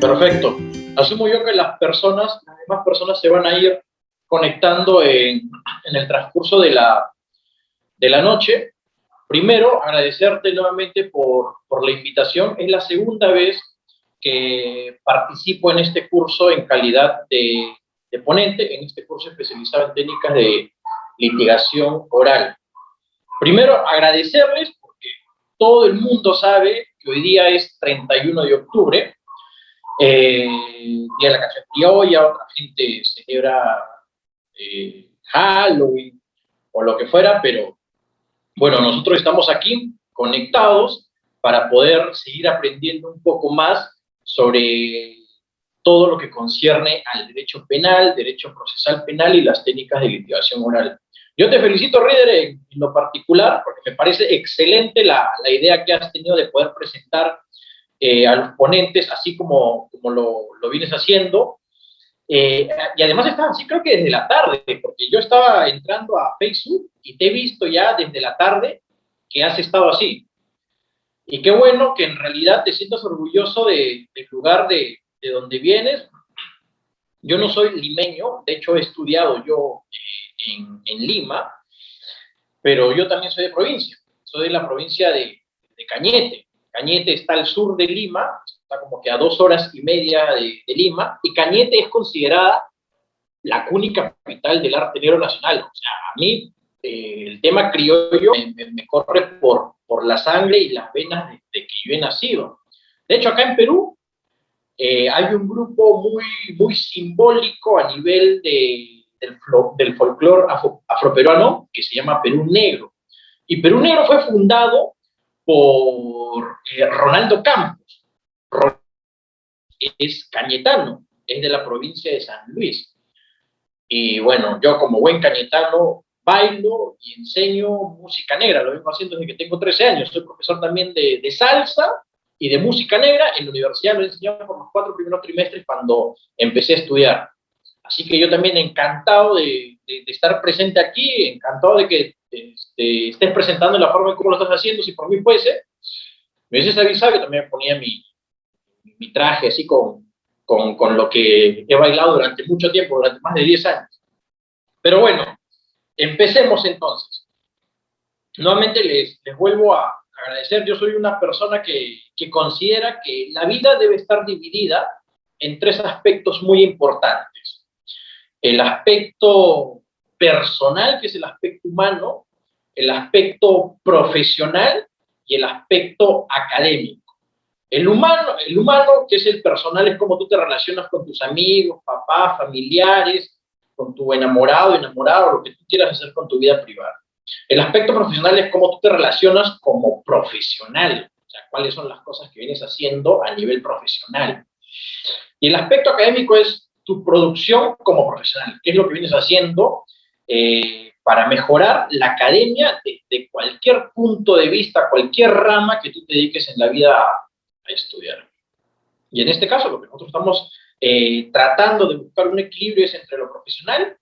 Perfecto. Asumo yo que las demás personas se van a ir conectando en el transcurso de la noche. Primero, agradecerte nuevamente por la invitación. Es la segunda vez que participo en este curso en calidad de ponente, en este curso especializado en técnicas de litigación oral. Primero, agradecerles porque todo el mundo sabe que hoy día es 31 de octubre, Día de la Canción Criolla, otra gente celebra Halloween o lo que fuera, pero bueno, nosotros estamos aquí conectados para poder seguir aprendiendo un poco más sobre todo lo que concierne al derecho penal, derecho procesal penal y las técnicas de litigación oral. Yo te felicito, Rieder, en lo particular, porque me parece excelente la idea que has tenido de poder presentar a los ponentes, así como lo vienes haciendo. Y además estás así, creo que desde la tarde, porque yo estaba entrando a Facebook y te he visto ya desde la tarde que has estado así. Y qué bueno que en realidad te sientas orgulloso del lugar de donde vienes. Yo no soy limeño, de hecho he estudiado yo en Lima, pero yo también soy de provincia. Soy de la provincia de Cañete. Cañete está al sur de Lima, está como que a 2 horas y media de Lima, y Cañete es considerada la cúnica capital del arte negro nacional. O sea, a mí el tema criollo me corre por la sangre y las venas desde que yo he nacido. De hecho, acá en Perú hay un grupo muy simbólico a nivel del folclore afroperuano que se llama Perú Negro. Y Perú Negro fue fundado por Ronaldo Campos. Es cañetano, es de la provincia de San Luis. Y bueno, yo como buen cañetano bailo y enseño música negra, lo vengo haciendo desde que tengo 13 años. Soy profesor también de salsa y de música negra. En la universidad lo he enseñado por los 4 primeros trimestres cuando empecé a estudiar. Así que yo también encantado de estar presente aquí, encantado de que estés presentando la forma en cómo lo estás haciendo. Si por mí fuese, me hubieses avisado que también me ponía mi traje así con lo que he bailado durante mucho tiempo, durante más de 10 años. Pero bueno, empecemos entonces. Nuevamente les vuelvo a agradecer. Yo soy una persona que considera que la vida debe estar dividida en 3 aspectos muy importantes. El aspecto personal, que es el aspecto humano, el aspecto profesional y el aspecto académico. El humano, que es el personal, es como tú te relacionas con tus amigos, papás, familiares, con tu enamorado, enamorado, lo que tú quieras hacer con tu vida privada. El aspecto profesional es cómo tú te relacionas como profesional, o sea, cuáles son las cosas que vienes haciendo a nivel profesional. Y el aspecto académico es tu producción como profesional, qué es lo que vienes haciendo para mejorar la academia de cualquier punto de vista, cualquier rama que tú te dediques en la vida a estudiar. Y en este caso, lo que nosotros estamos tratando de buscar un equilibrio es entre lo profesional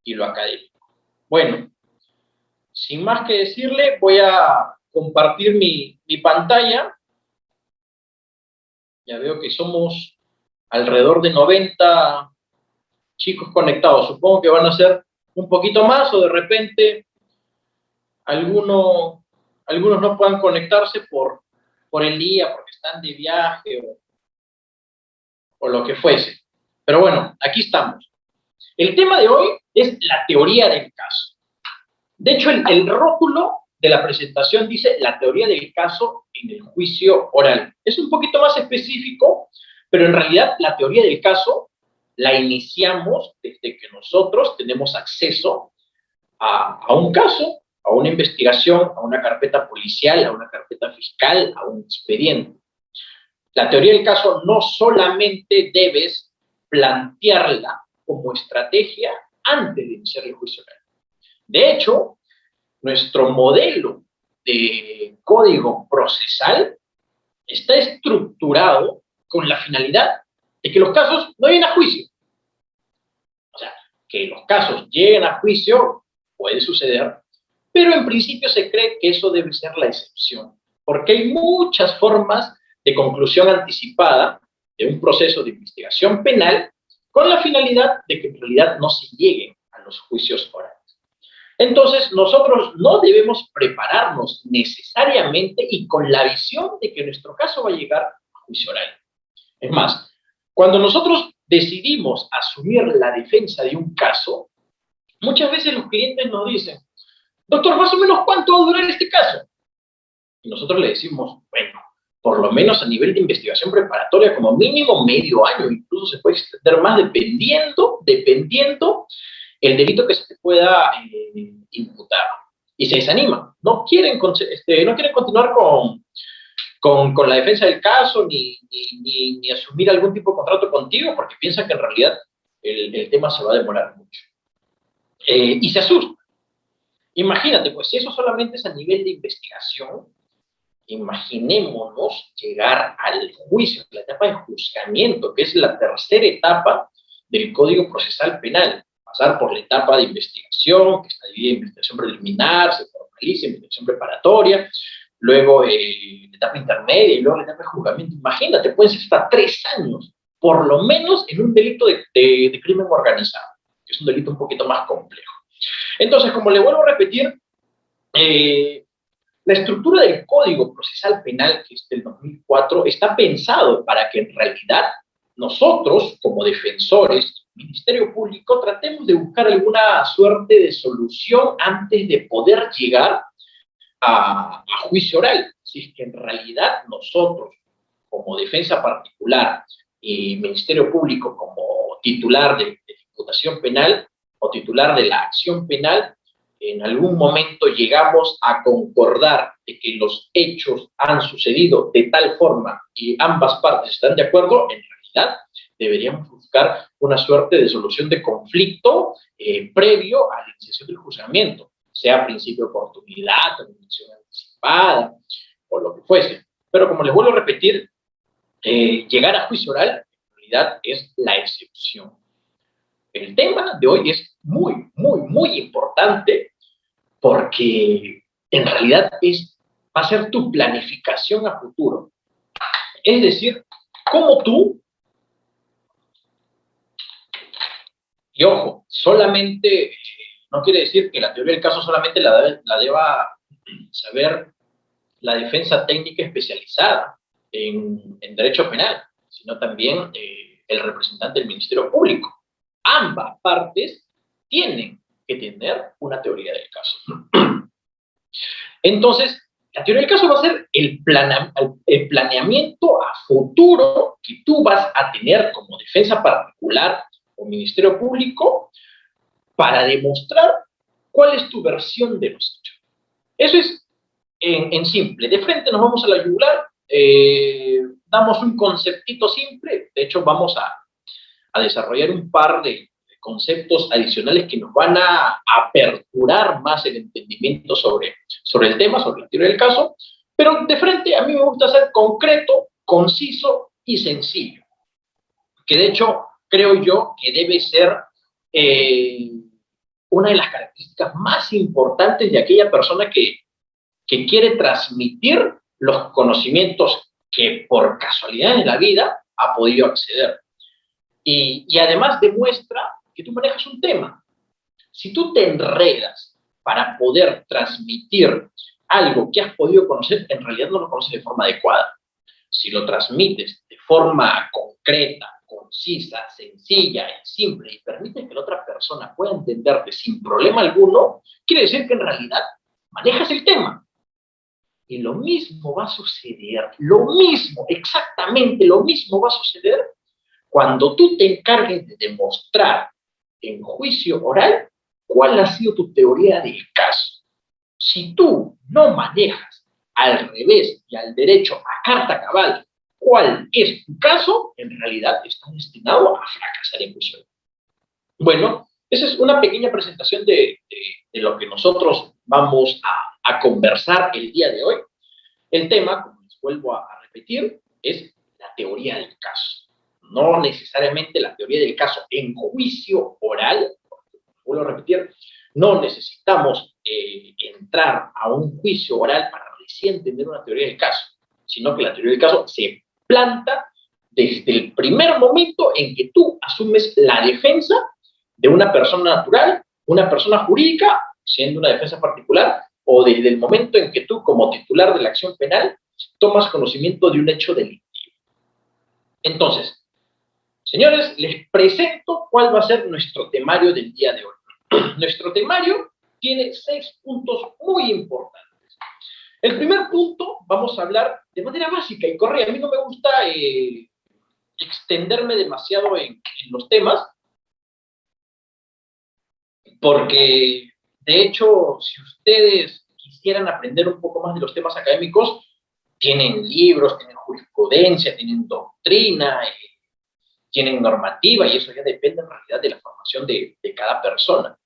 y lo académico. Bueno, sin más que decirle, voy a compartir mi pantalla. Ya veo que somos alrededor de 90 chicos conectados. Supongo que van a ser un poquito más o de repente algunos no puedan conectarse por el día, porque están de viaje o lo que fuese. Pero bueno, aquí estamos. El tema de hoy es la teoría del caso. De hecho, el rótulo de la presentación dice la teoría del caso en el juicio oral. Es un poquito más específico, pero en realidad la teoría del caso la iniciamos desde que nosotros tenemos acceso a un caso, a una investigación, a una carpeta policial, a una carpeta fiscal, a un expediente. La teoría del caso no solamente debes plantearla como estrategia antes de iniciar el juicio oral. De hecho, nuestro modelo de código procesal está estructurado con la finalidad de que los casos no lleguen a juicio. O sea, que los casos lleguen a juicio puede suceder, pero en principio se cree que eso debe ser la excepción, porque hay muchas formas de conclusión anticipada de un proceso de investigación penal con la finalidad de que en realidad no se llegue a los juicios orales. Entonces, nosotros no debemos prepararnos necesariamente y con la visión de que nuestro caso va a llegar a juicio oral. Es más, cuando nosotros decidimos asumir la defensa de un caso, muchas veces los clientes nos dicen, doctor, más o menos, ¿cuánto va a durar este caso? Y nosotros le decimos, bueno, por lo menos a nivel de investigación preparatoria, como mínimo medio año, incluso se puede extender más dependiendo el delito que se te pueda imputar. Y se desaniman, no quieren continuar con la defensa del caso, ni asumir algún tipo de contrato contigo, porque piensan que en realidad el tema se va a demorar mucho. Y se asustan. Imagínate, pues si eso solamente es a nivel de investigación, imaginémonos llegar al juicio, la etapa de juzgamiento, que es la tercera etapa del Código Procesal Penal. Pasar por la etapa de investigación, que está dividida en investigación preliminar, se formaliza, investigación preparatoria, luego la etapa intermedia y luego la etapa de juzgamiento. Imagínate, pueden ser hasta 3 años, por lo menos en un delito de crimen organizado, que es un delito un poquito más complejo. Entonces, como le vuelvo a repetir, la estructura del Código Procesal Penal, que es del 2004, está pensado para que en realidad nosotros, como defensores, Ministerio Público, tratemos de buscar alguna suerte de solución antes de poder llegar a juicio oral. Si es que en realidad nosotros, como defensa particular, y Ministerio Público como titular de imputación penal o titular de la acción penal, en algún momento llegamos a concordar de que los hechos han sucedido de tal forma y ambas partes están de acuerdo, en realidad deberíamos buscar una suerte de solución de conflicto previo a la iniciación del juzgamiento, sea principio de oportunidad, terminación anticipada o lo que fuese. Pero como les vuelvo a repetir, llegar a juicio oral en realidad es la excepción. El tema de hoy es muy importante porque en realidad va a ser tu planificación a futuro. Es decir, cómo tú, y ojo, solamente, no quiere decir que la teoría del caso solamente la deba saber la defensa técnica especializada en derecho penal, sino también el representante del Ministerio Público. Ambas partes tienen que tener una teoría del caso. Entonces, la teoría del caso va a ser el planeamiento a futuro que tú vas a tener como defensa particular o Ministerio Público para demostrar cuál es tu versión de los hechos. Eso es en simple. De frente nos vamos a la yugular, damos un conceptito simple, de hecho vamos a desarrollar un par de conceptos adicionales que nos van a aperturar más el entendimiento sobre el tema, sobre la teoría del caso, pero de frente a mí me gusta ser concreto, conciso y sencillo, que de hecho creo yo que debe ser una de las características más importantes de aquella persona que quiere transmitir los conocimientos que por casualidad de la vida ha podido acceder. Y además demuestra que tú manejas un tema. Si tú te enredas para poder transmitir algo que has podido conocer, en realidad no lo conoces de forma adecuada. Si lo transmites de forma concreta, concisa, sencilla y simple, y permites que la otra persona pueda entenderte sin problema alguno, quiere decir que en realidad manejas el tema. Y lo mismo va a suceder, exactamente lo mismo va a suceder cuando tú te encargues de demostrar en juicio oral cuál ha sido tu teoría del caso. Si tú no manejas al revés y al derecho a carta cabal cuál es tu caso, en realidad estás destinado a fracasar en juicio oral. Bueno, esa es una pequeña presentación de lo que nosotros vamos a conversar el día de hoy. El tema, como les vuelvo a repetir, es la teoría del caso. No necesariamente la teoría del caso en juicio oral, vuelvo a repetir, no necesitamos entrar a un juicio oral para recién tener una teoría del caso, sino que la teoría del caso se planta desde el primer momento en que tú asumes la defensa de una persona natural, una persona jurídica, siendo una defensa particular, o desde el momento en que tú, como titular de la acción penal, tomas conocimiento de un hecho delictivo. Entonces, señores, les presento cuál va a ser nuestro temario del día de hoy. Nuestro temario tiene 6 puntos muy importantes. El primer punto, vamos a hablar de manera básica y correa. A mí no me gusta extenderme demasiado en los temas, porque de hecho, si ustedes quisieran aprender un poco más de los temas académicos, tienen libros, tienen jurisprudencia, tienen doctrina, tienen normativa, y eso ya depende en realidad de la formación de cada persona.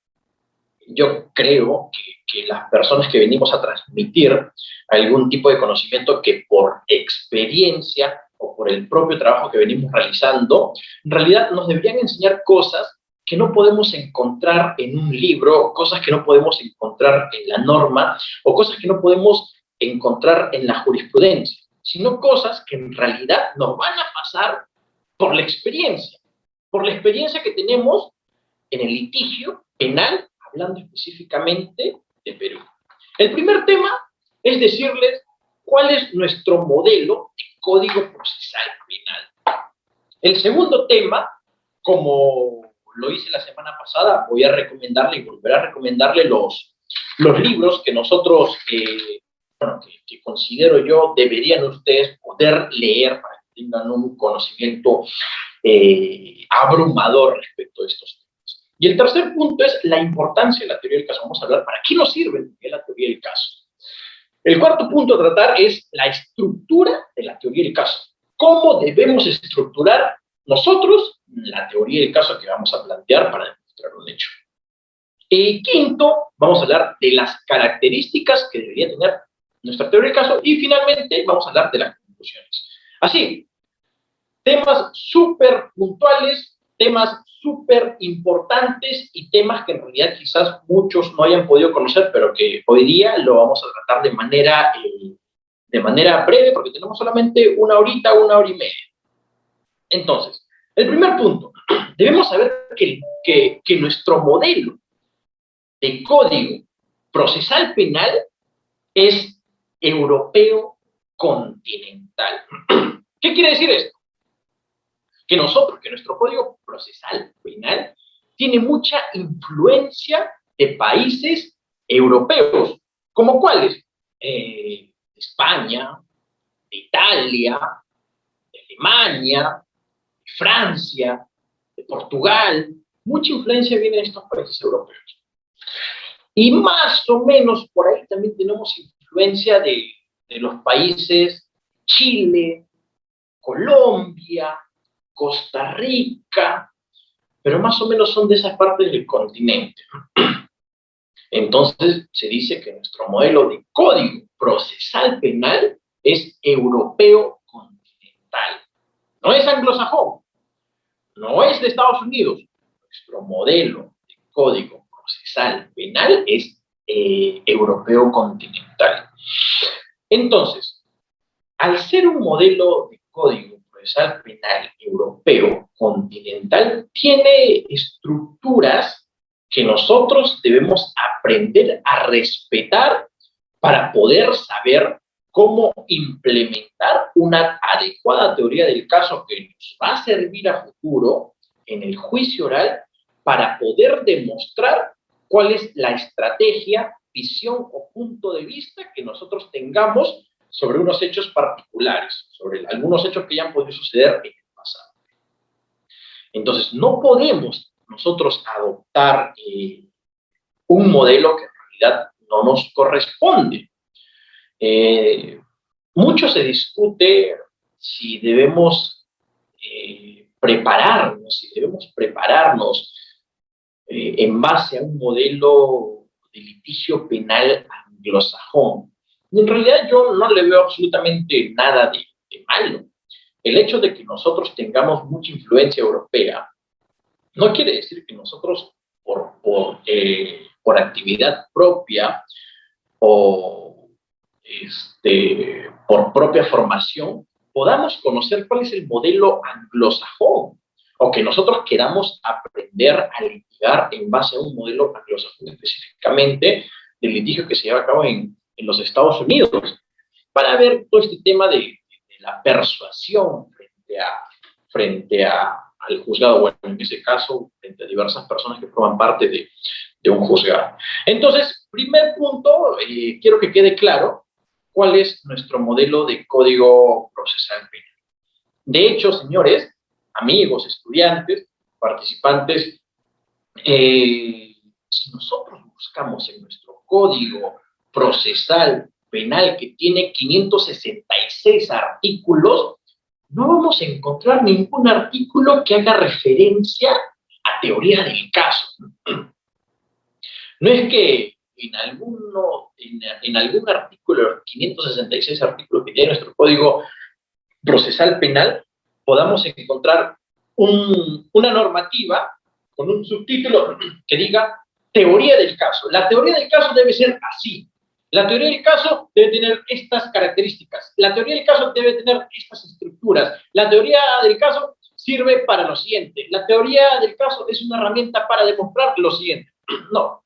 Yo creo que las personas que venimos a transmitir algún tipo de conocimiento que por experiencia o por el propio trabajo que venimos realizando, en realidad nos deberían enseñar cosas que no podemos encontrar en un libro, cosas que no podemos encontrar en la norma, o cosas que no podemos encontrar en la jurisprudencia, sino cosas que en realidad nos van a pasar por la experiencia que tenemos en el litigio penal, hablando específicamente de Perú. El primer tema es decirles cuál es nuestro modelo de código procesal penal. El segundo tema, como lo hice la semana pasada, voy a recomendarle y volver a recomendarle los libros que nosotros, que considero yo deberían ustedes poder leer para que tengan un conocimiento abrumador respecto a estos temas. Y el tercer punto es la importancia de la teoría del caso. Vamos a hablar para qué nos sirve la teoría del caso. El cuarto punto a tratar es la estructura de la teoría del caso. ¿Cómo debemos estructurar nosotros la teoría del caso que vamos a plantear para demostrar un hecho? Y quinto, vamos a hablar de las características que debería tener nuestra teoría del caso. Y finalmente, vamos a hablar de las conclusiones. Así, temas súper puntuales, temas súper importantes y temas que en realidad quizás muchos no hayan podido conocer, pero que hoy día lo vamos a tratar de manera breve, porque tenemos solamente una horita, una hora y media. Entonces, el primer punto, debemos saber que nuestro modelo de código procesal penal es europeo continental. ¿Qué quiere decir esto? Que nuestro código procesal penal tiene mucha influencia de países europeos, como cuáles, España, de Italia, de Alemania, de Francia, de Portugal. Mucha influencia viene de estos países europeos. Y más o menos por ahí también tenemos influencia de los países Chile, Colombia, Costa Rica, pero más o menos son de esas partes del continente. Entonces se dice que nuestro modelo de código procesal penal es europeo continental. No es anglosajón, no es de Estados Unidos. Nuestro modelo de código procesal penal es europeo continental. Entonces, al ser un modelo de código procesal penal europeo continental, tiene estructuras que nosotros debemos aprender a respetar para poder saber cómo implementar una adecuada teoría del caso que nos va a servir a futuro en el juicio oral para poder demostrar cuál es la estrategia, visión o punto de vista que nosotros tengamos sobre unos hechos particulares, sobre algunos hechos que ya han podido suceder en el pasado. Entonces, no podemos nosotros adoptar un modelo que en realidad no nos corresponde. Mucho se discute si debemos prepararnos en base a un modelo de litigio penal anglosajón. Y en realidad yo no le veo absolutamente nada de malo. El hecho de que nosotros tengamos mucha influencia europea no quiere decir que nosotros por actividad propia o por propia formación podamos conocer cuál es el modelo anglosajón, o que nosotros queramos aprender a litigar en base a un modelo anglosajón, específicamente del litigio que se lleva a cabo en los Estados Unidos, para ver todo este tema de la persuasión al juzgado, bueno, en ese caso, frente a diversas personas que forman parte de un juzgado. Entonces, primer punto, quiero que quede claro cuál es nuestro modelo de código procesal penal. De hecho, señores, amigos, estudiantes, participantes, si nosotros buscamos en nuestro código procesal penal, que tiene 566 artículos, no vamos a encontrar ningún artículo que haga referencia a teoría del caso. No es que en algún artículo, 566 artículos que tiene nuestro código procesal penal, podamos encontrar una normativa con un subtítulo que diga teoría del caso. La teoría del caso debe ser así. La teoría del caso debe tener estas características. La teoría del caso debe tener estas estructuras. La teoría del caso sirve para lo siguiente. La teoría del caso es una herramienta para demostrar lo siguiente. No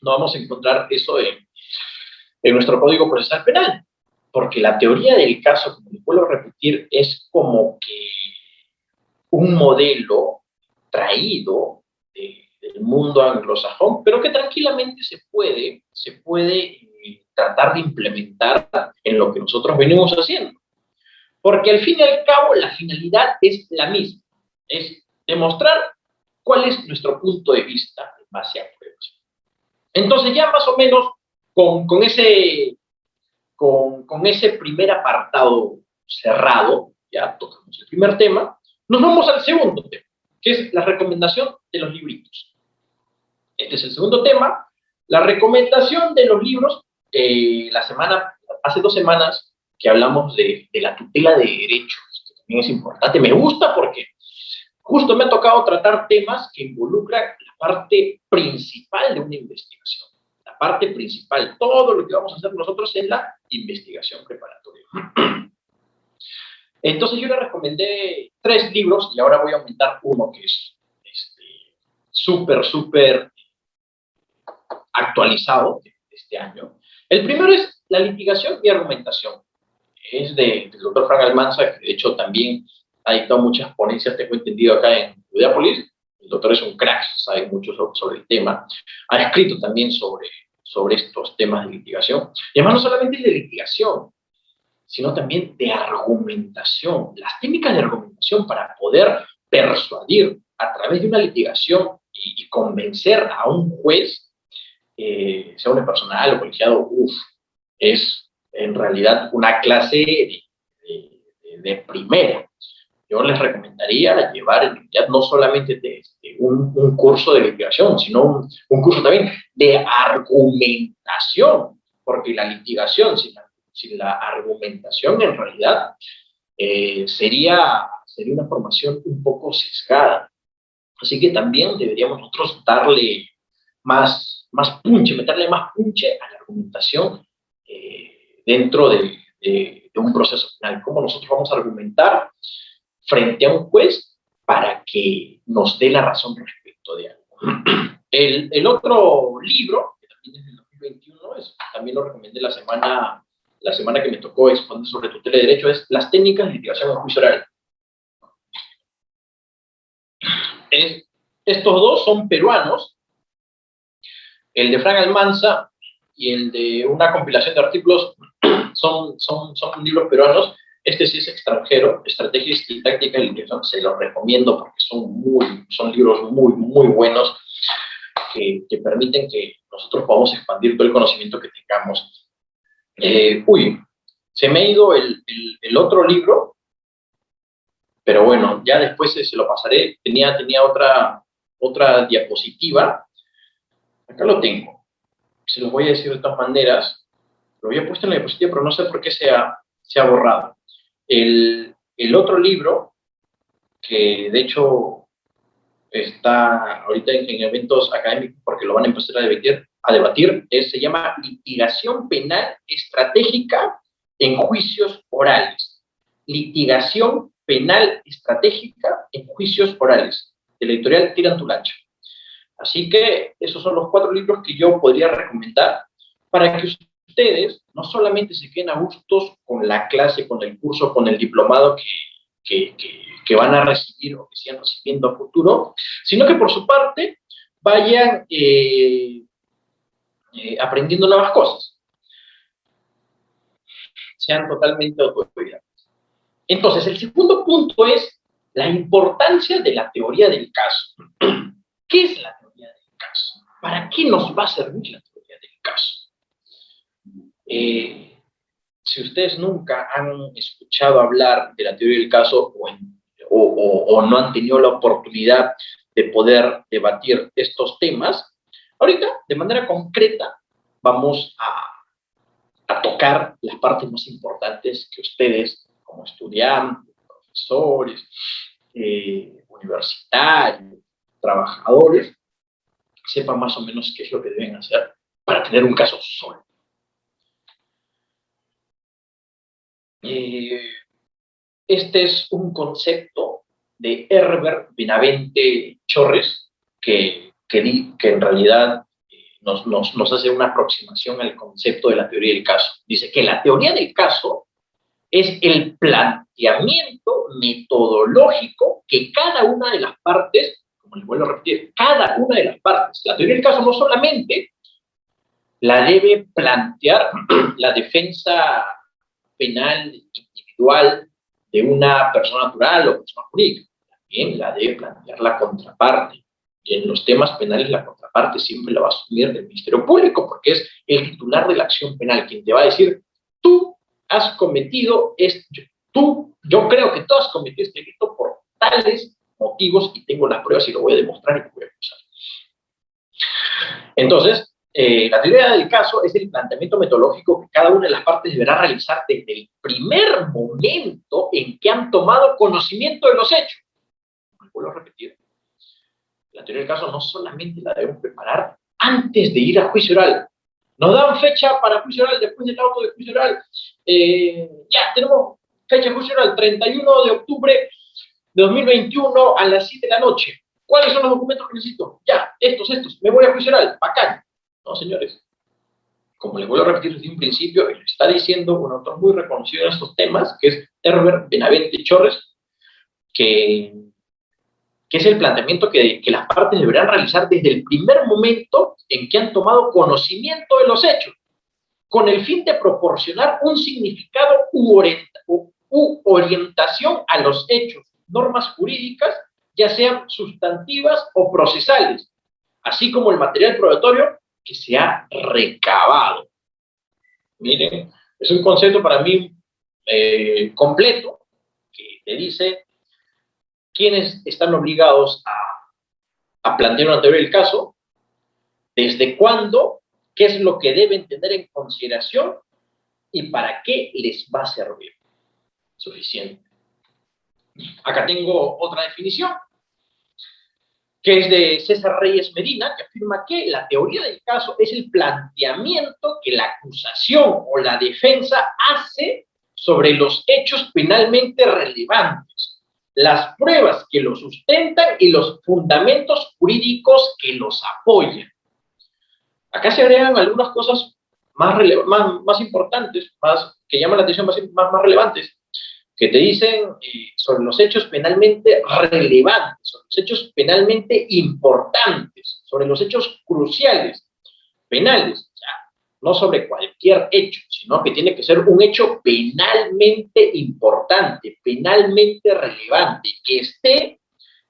vamos a encontrar eso en nuestro Código Procesal Penal, porque la teoría del caso, como les vuelvo a repetir, es como que un modelo traído del mundo anglosajón, pero que tranquilamente se puede tratar de implementar en lo que nosotros venimos haciendo. Porque al fin y al cabo la finalidad es la misma, es demostrar cuál es nuestro punto de vista en base a pruebas. Entonces ya más o menos con ese primer apartado cerrado, ya tocamos el primer tema, nos vamos al segundo tema, que es la recomendación de los libritos. Este es el segundo tema, la recomendación de los libros. Hace 2 semanas que hablamos de la tutela de derechos, que también es importante. Me gusta porque justo me ha tocado tratar temas que involucran la parte principal de una investigación. La parte principal, todo lo que vamos a hacer nosotros es la investigación preparatoria. Entonces yo le recomendé 3 libros y ahora voy a aumentar uno que es súper actualizado de este año. El primero es La litigación y argumentación. Es del doctor Frank Almanza, que de hecho también ha dictado muchas ponencias, tengo entendido, acá en Udeápolis. El doctor es un crack, sabe mucho sobre el tema. Ha escrito también sobre estos temas de litigación. Y además no solamente de litigación, sino también de argumentación. Las técnicas de argumentación para poder persuadir a través de una litigación y convencer a un juez, sea unipersonal o colegiado, es en realidad una clase de primera. Yo les recomendaría llevar en realidad no solamente un curso de litigación, sino un curso también de argumentación, porque la litigación sin la argumentación en realidad sería una formación un poco sesgada. Así que también deberíamos nosotros darle más punche, meterle más punche a la argumentación dentro de un proceso penal. ¿Cómo nosotros vamos a argumentar frente a un juez para que nos dé la razón respecto de algo? El otro libro, que también es del 2021, también lo recomendé la semana que me tocó exponer sobre tutela de derecho, es Las técnicas de litigación en juicio oral. Estos dos son peruanos, el de Frank Almanza y el de una compilación de artículos son libros peruanos. Este sí es extranjero, Estrategias y Tácticas de Litigación. Se los recomiendo porque son libros muy buenos que permiten que nosotros podamos expandir todo el conocimiento que tengamos. Se me ha ido el otro libro, pero bueno, ya después se lo pasaré. Tenía otra diapositiva. Acá lo tengo. Se los voy a decir de todas maneras. Lo había puesto en la diapositiva, pero no sé por qué se ha borrado. El otro libro, que de hecho está ahorita en eventos académicos porque lo van a empezar a debatir, se llama Litigación Penal Estratégica en Juicios Orales. Litigación Penal Estratégica en Juicios Orales, de la editorial Tirantulacha. Así que esos son los 4 libros que yo podría recomendar para que ustedes no solamente se queden a gustos con la clase, con el curso, con el diplomado que van a recibir o que sigan recibiendo a futuro, sino que por su parte vayan aprendiendo nuevas cosas, sean totalmente autodidactas. Entonces, el segundo punto es la importancia de la teoría del caso. ¿Qué es la teoría del caso? ¿Para qué nos va a servir la teoría del caso? Si ustedes nunca han escuchado hablar de la teoría del caso o no han tenido la oportunidad de poder debatir estos temas, ahorita, de manera concreta, vamos a tocar las partes más importantes que ustedes, como estudiantes, profesores, universitarios, trabajadores, sepan más o menos qué es lo que deben hacer para tener un caso sólido. Este es un concepto de Herbert Benavente Chorres, que en realidad nos hace una aproximación al concepto de la teoría del caso. Dice que la teoría del caso es el planteamiento metodológico que cada una de las partes, como les vuelvo a repetir, cada una de las partes, la teoría del caso no solamente la debe plantear la defensa penal individual de una persona natural o persona jurídica, también la debe plantear la contraparte. Y en los temas penales la contraparte siempre la va a asumir el Ministerio Público, porque es el titular de la acción penal quien te va a decir, tú has cometido yo creo que tú has cometido este delito por tales motivos y tengo las pruebas y lo voy a demostrar y lo voy a acusar. Entonces, la teoría del caso es el planteamiento metodológico que cada una de las partes deberá realizar desde el primer momento en que han tomado conocimiento de los hechos. Vuelvo a repetir. La teoría del caso no solamente la debemos preparar antes de ir a juicio oral. Nos dan fecha para juicio oral después del auto de juicio oral. Ya, tenemos fecha de juicio oral, 31 de octubre de 2021 a las 7 de la noche. ¿Cuáles son los documentos que necesito? Ya, estos, me voy a juicio oral, bacán. No, señores, como les voy a repetir desde un principio, y lo está diciendo un autor muy reconocido en estos temas, que es Herbert Benavente Chorres, que es el planteamiento que las partes deberán realizar desde el primer momento en que han tomado conocimiento de los hechos, con el fin de proporcionar un significado u orientación a los hechos, normas jurídicas, ya sean sustantivas o procesales, así como el material probatorio que se ha recabado. Miren, es un concepto para mí completo, que te dice quiénes están obligados a plantear una teoría del caso, desde cuándo, qué es lo que deben tener en consideración y para qué les va a servir. Suficiente. Acá tengo otra definición, que es de César Reyes Medina, que afirma que la teoría del caso es el planteamiento que la acusación o la defensa hace sobre los hechos penalmente relevantes, las pruebas que los sustentan y los fundamentos jurídicos que los apoyan. Acá se agregan algunas cosas más importantes, que llaman la atención, más relevantes, que te dicen sobre los hechos penalmente relevantes, sobre los hechos penalmente importantes, sobre los hechos cruciales, penales, o sea, no sobre cualquier hecho, sino que tiene que ser un hecho penalmente importante, penalmente relevante, que esté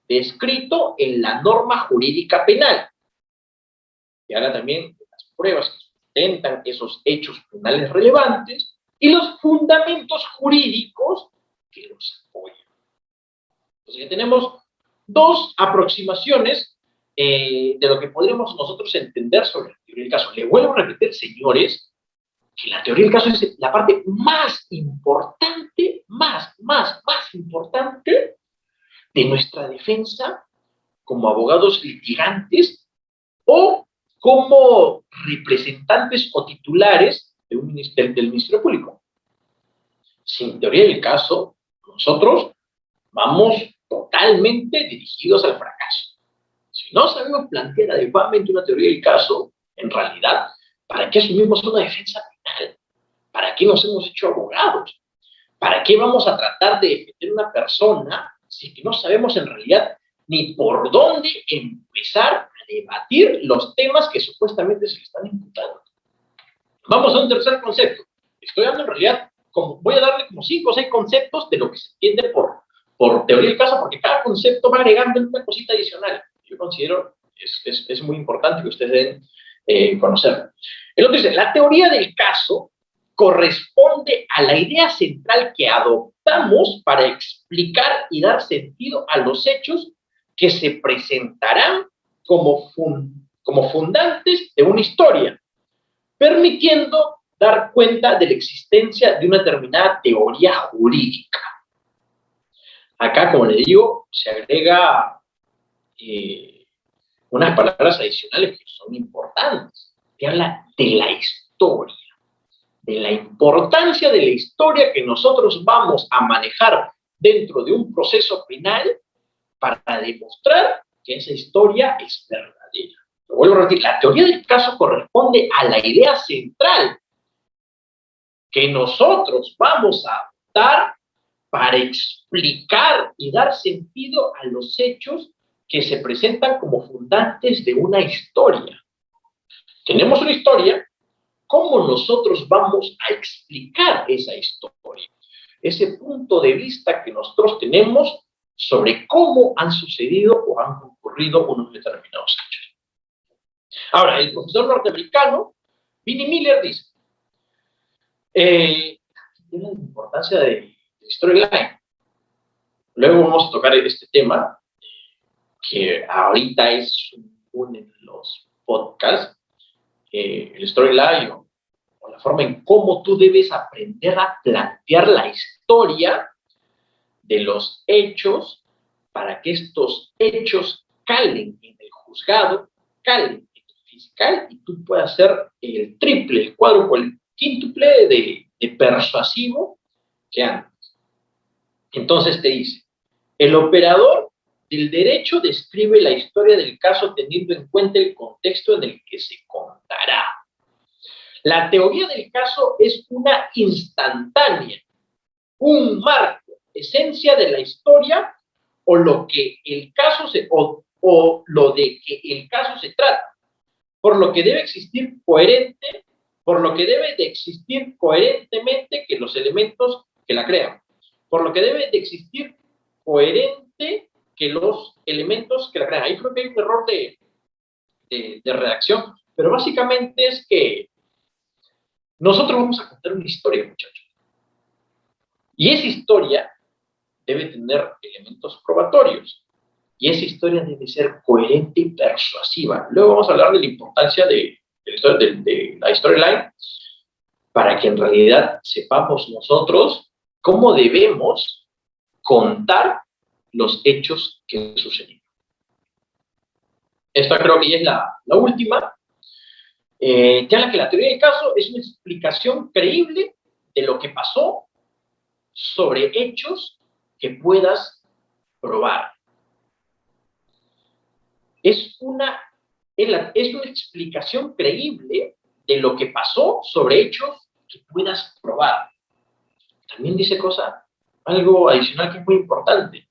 descrito en la norma jurídica penal. Y ahora también las pruebas que sustentan esos hechos penales relevantes y los fundamentos jurídicos que los apoyan. Entonces, tenemos dos aproximaciones de lo que podríamos nosotros entender sobre la teoría del caso. Le vuelvo a repetir, señores, que la teoría del caso es la parte más importante, más importante de nuestra defensa como abogados litigantes o como representantes o titulares del Ministerio Público. Sin teoría del caso, nosotros vamos totalmente dirigidos al fracaso. Si no sabemos plantear adecuadamente una teoría del caso, en realidad, ¿para qué asumimos una defensa penal? ¿Para qué nos hemos hecho abogados? ¿Para qué vamos a tratar de defender a una persona si que no sabemos en realidad ni por dónde empezar a debatir los temas que supuestamente se le están imputando? Vamos a un tercer concepto. Estoy dando en realidad, voy a darle como 5 o 6 conceptos de lo que se entiende por teoría del caso, porque cada concepto va agregando una cosita adicional. Yo considero es muy importante que ustedes deben conocerlo. El otro dice, la teoría del caso corresponde a la idea central que adoptamos para explicar y dar sentido a los hechos que se presentarán como fundantes de una historia, permitiendo dar cuenta de la existencia de una determinada teoría jurídica. Acá, como le digo, se agrega unas palabras adicionales que son importantes, que habla de la historia, de la importancia de la historia que nosotros vamos a manejar dentro de un proceso penal para demostrar que esa historia es verdadera. Lo vuelvo a repetir, la teoría del caso corresponde a la idea central que nosotros vamos a adoptar para explicar y dar sentido a los hechos que se presentan como fundantes de una historia. Tenemos una historia, ¿cómo nosotros vamos a explicar esa historia? Ese punto de vista que nosotros tenemos sobre cómo han sucedido o han ocurrido unos determinados hechos. Ahora, el profesor norteamericano, Vinnie Miller, dice, tiene la importancia de storyline. Luego vamos a tocar este tema, que ahorita es uno de los podcasts, el storyline o la forma en cómo tú debes aprender a plantear la historia de los hechos para que estos hechos calen en el juzgado, calen en el fiscal y tú puedas ser el triple, el cuádruple, el quíntuple de persuasivo que antes. Entonces te dice, el operador del derecho describe la historia del caso teniendo en cuenta el contexto en el que se contará. La teoría del caso es una instantánea, un marco, esencia de la historia o lo que el caso o lo de que el caso se trata, por lo que debe existir coherentemente que los elementos que la crean, por lo que debe de existir coherente que los elementos que la crean. Ahí creo que hay un error de redacción, pero básicamente es que nosotros vamos a contar una historia, muchachos. Y esa historia debe tener elementos probatorios. Y esa historia debe ser coherente y persuasiva. Luego vamos a hablar de la importancia de la storyline para que en realidad sepamos nosotros cómo debemos contar los hechos que sucedieron. Esta creo que ya es la última. Ya que la teoría del caso es una explicación creíble de lo que pasó sobre hechos que puedas probar. Es una explicación creíble de lo que pasó sobre hechos que puedas probar. También dice algo adicional que es muy importante,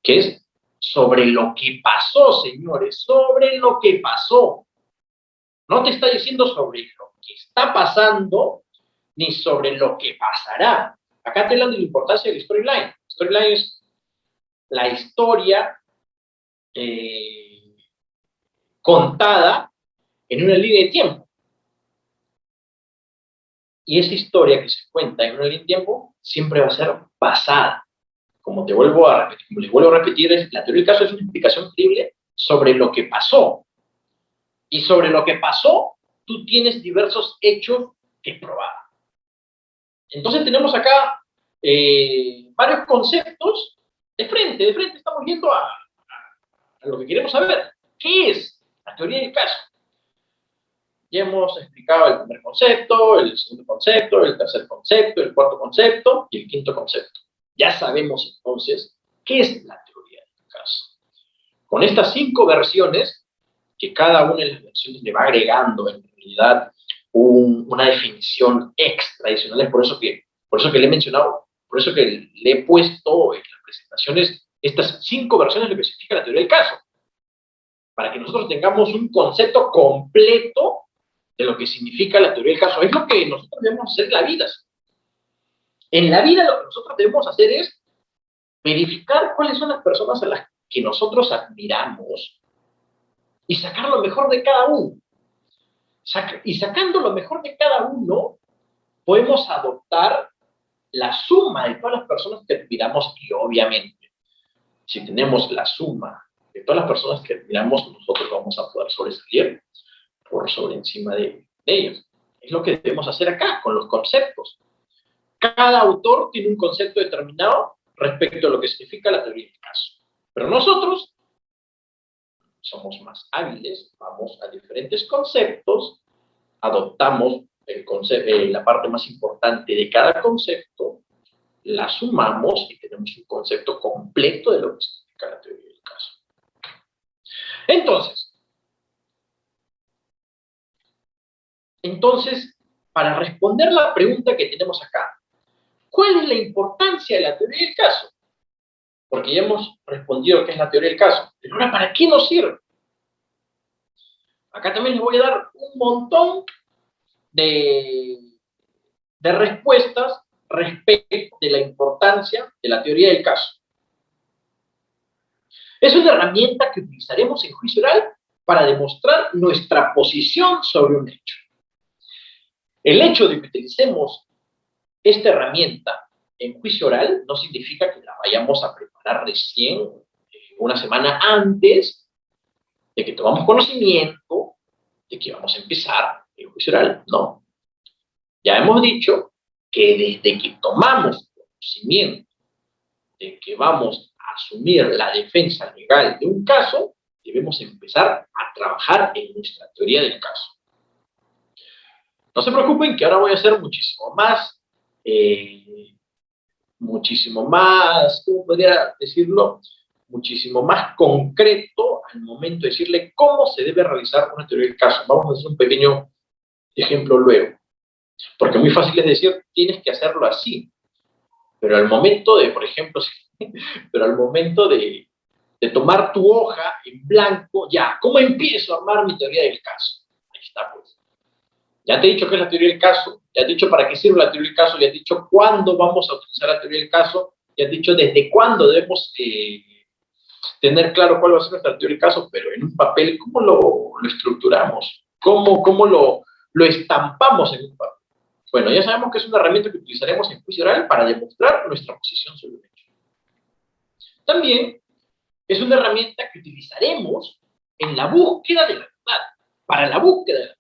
que es sobre lo que pasó, señores, sobre lo que pasó. No te está diciendo sobre lo que está pasando, ni sobre lo que pasará. Acá te hablan de la importancia del storyline. Storyline es la historia contada en una línea de tiempo. Y esa historia que se cuenta en una línea de tiempo siempre va a ser pasada. Como les vuelvo a repetir, la teoría del caso es una explicación creíble sobre lo que pasó. Y sobre lo que pasó, tú tienes diversos hechos que probar. Entonces tenemos acá varios conceptos de frente estamos yendo a lo que queremos saber. ¿Qué es la teoría del caso? Ya hemos explicado el primer concepto, el segundo concepto, el tercer concepto, el cuarto concepto y el quinto concepto. Ya sabemos entonces qué es la teoría del caso. Con estas 5 versiones, que cada una de las versiones le va agregando en realidad una definición extra adicional, es por eso que le he mencionado, por eso que le he puesto en las presentaciones estas 5 versiones de lo que significa la teoría del caso, para que nosotros tengamos un concepto completo de lo que significa la teoría del caso. Es lo que nosotros debemos hacer en la vida. En la vida lo que nosotros debemos hacer es verificar cuáles son las personas a las que nosotros admiramos y sacar lo mejor de cada uno. Y sacando lo mejor de cada uno, podemos adoptar la suma de todas las personas que admiramos y obviamente, si tenemos la suma de todas las personas que admiramos, nosotros vamos a poder sobresalir por sobre encima de ellos. Es lo que debemos hacer acá con los conceptos. Cada autor tiene un concepto determinado respecto a lo que significa la teoría del caso. Pero nosotros somos más hábiles, vamos a diferentes conceptos, adoptamos la parte más importante de cada concepto, la sumamos y tenemos un concepto completo de lo que significa la teoría del caso. Entonces, para responder la pregunta que tenemos acá, ¿cuál es la importancia de la teoría del caso? Porque ya hemos respondido qué es la teoría del caso. Pero ahora, ¿para qué nos sirve? Acá también les voy a dar un montón de respuestas respecto de la importancia de la teoría del caso. Es una herramienta que utilizaremos en juicio oral para demostrar nuestra posición sobre un hecho. El hecho de que utilicemos esta herramienta en juicio oral no significa que la vayamos a preparar recién una semana antes de que tomamos conocimiento de que vamos a empezar el juicio oral. No. Ya hemos dicho que desde que tomamos conocimiento de que vamos a asumir la defensa legal de un caso, debemos empezar a trabajar en nuestra teoría del caso. No se preocupen que ahora voy a hacer muchísimo más, ¿cómo podría decirlo? Muchísimo más concreto al momento de decirle cómo se debe realizar una teoría del caso. Vamos a hacer un pequeño ejemplo luego. Porque muy fácil es decir, tienes que hacerlo así. Pero al momento de, por ejemplo, pero al momento de tomar tu hoja en blanco, ya, ¿cómo empiezo a armar mi teoría del caso? Ahí está, pues. Ya te he dicho qué es la teoría del caso, ya te he dicho para qué sirve la teoría del caso, ya te he dicho cuándo vamos a utilizar la teoría del caso, ya te he dicho desde cuándo debemos tener claro cuál va a ser nuestra teoría del caso, pero en un papel, ¿cómo lo estructuramos? ¿Cómo lo estampamos en un papel? Bueno, ya sabemos que es una herramienta que utilizaremos en juicio oral para demostrar nuestra posición sobre un hecho. También es una herramienta que utilizaremos en la búsqueda de la verdad, para la búsqueda de la verdad.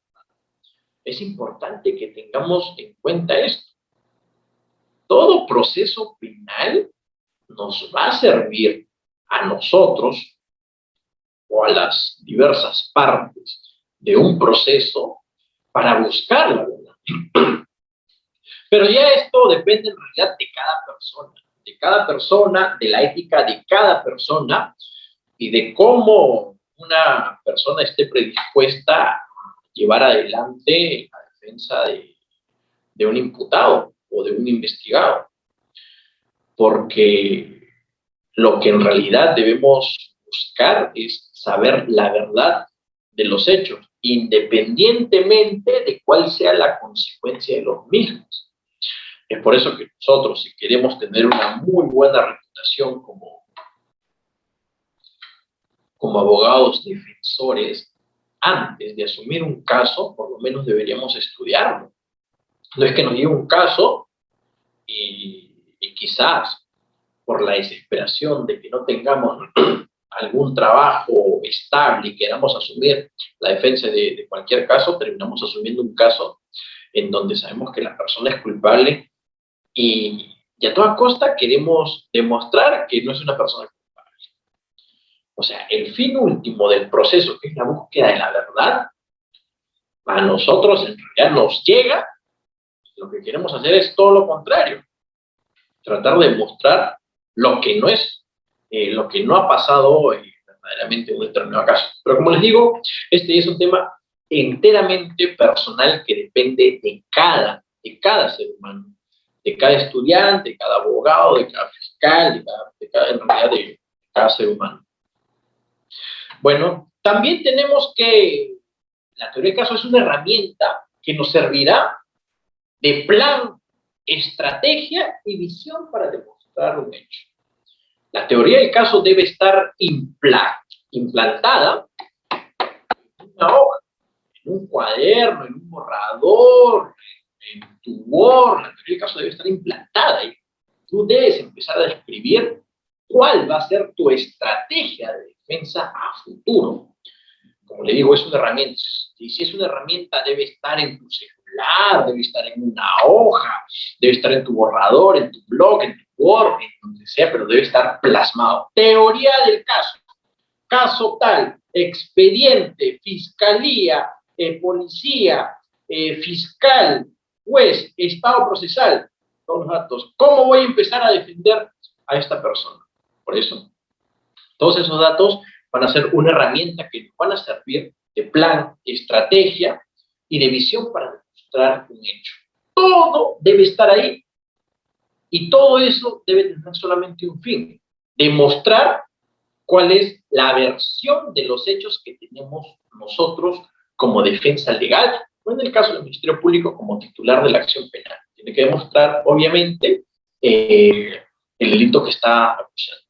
Es importante que tengamos en cuenta esto. Todo proceso penal nos va a servir a nosotros o a las diversas partes de un proceso para buscar la verdad. Pero ya esto depende en realidad de cada persona, de la ética de cada persona y de cómo una persona esté predispuesta a llevar adelante la defensa de un imputado o de un investigado. Porque lo que en realidad debemos buscar es saber la verdad de los hechos, independientemente de cuál sea la consecuencia de los mismos. Es por eso que nosotros, si queremos tener una muy buena reputación como abogados defensores, antes de asumir un caso, por lo menos deberíamos estudiarlo. No es que nos llegue un caso y quizás por la desesperación de que no tengamos algún trabajo estable y queramos asumir la defensa de cualquier caso, terminamos asumiendo un caso en donde sabemos que la persona es culpable y a toda costa queremos demostrar que no es una persona culpable. O sea, el fin último del proceso, que es la búsqueda de la verdad, a nosotros en realidad nos llega, lo que queremos hacer es todo lo contrario. tratar de mostrar lo que no es, lo que no ha pasado verdaderamente en un determinado caso. Pero como les digo, este es un tema enteramente personal que depende de cada ser humano, de cada estudiante, de cada abogado, de cada fiscal, en realidad de cada ser humano. Bueno, también tenemos que la teoría del caso es una herramienta que nos servirá de plan, estrategia y visión para demostrar un hecho. La teoría del caso debe estar implantada en una hoja, en un cuaderno, en un borrador, en tu Word. La teoría del caso debe estar implantada y tú debes empezar a describir cuál va a ser tu estrategia de defensa a futuro. Como le digo, es una herramienta. Y si es una herramienta, debe estar en tu celular, debe estar en una hoja, debe estar en tu borrador, en tu blog, en tu Word, en donde sea, pero debe estar plasmado. Teoría del caso. Caso tal, expediente, fiscalía, policía, fiscal, juez, estado procesal, todos los datos. ¿Cómo voy a empezar a defender a esta persona? Por eso, todos esos datos van a ser una herramienta que nos van a servir de plan, estrategia y de visión para demostrar un hecho. Todo debe estar ahí y todo eso debe tener solamente un fin: demostrar cuál es la versión de los hechos que tenemos nosotros como defensa legal, o en el caso del Ministerio Público como titular de la acción penal. Tiene que demostrar, obviamente, el delito que está acusando.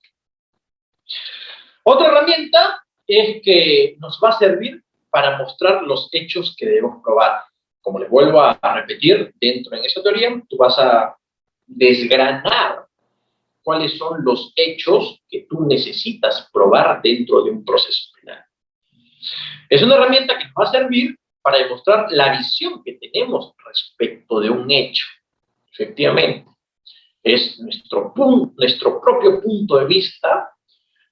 Otra herramienta es que nos va a servir para mostrar los hechos que debemos probar. Como les vuelvo a repetir, dentro de esa teoría, tú vas a desgranar cuáles son los hechos que tú necesitas probar dentro de un proceso penal. Es una herramienta que nos va a servir para demostrar la visión que tenemos respecto de un hecho. Efectivamente, es nuestro propio punto de vista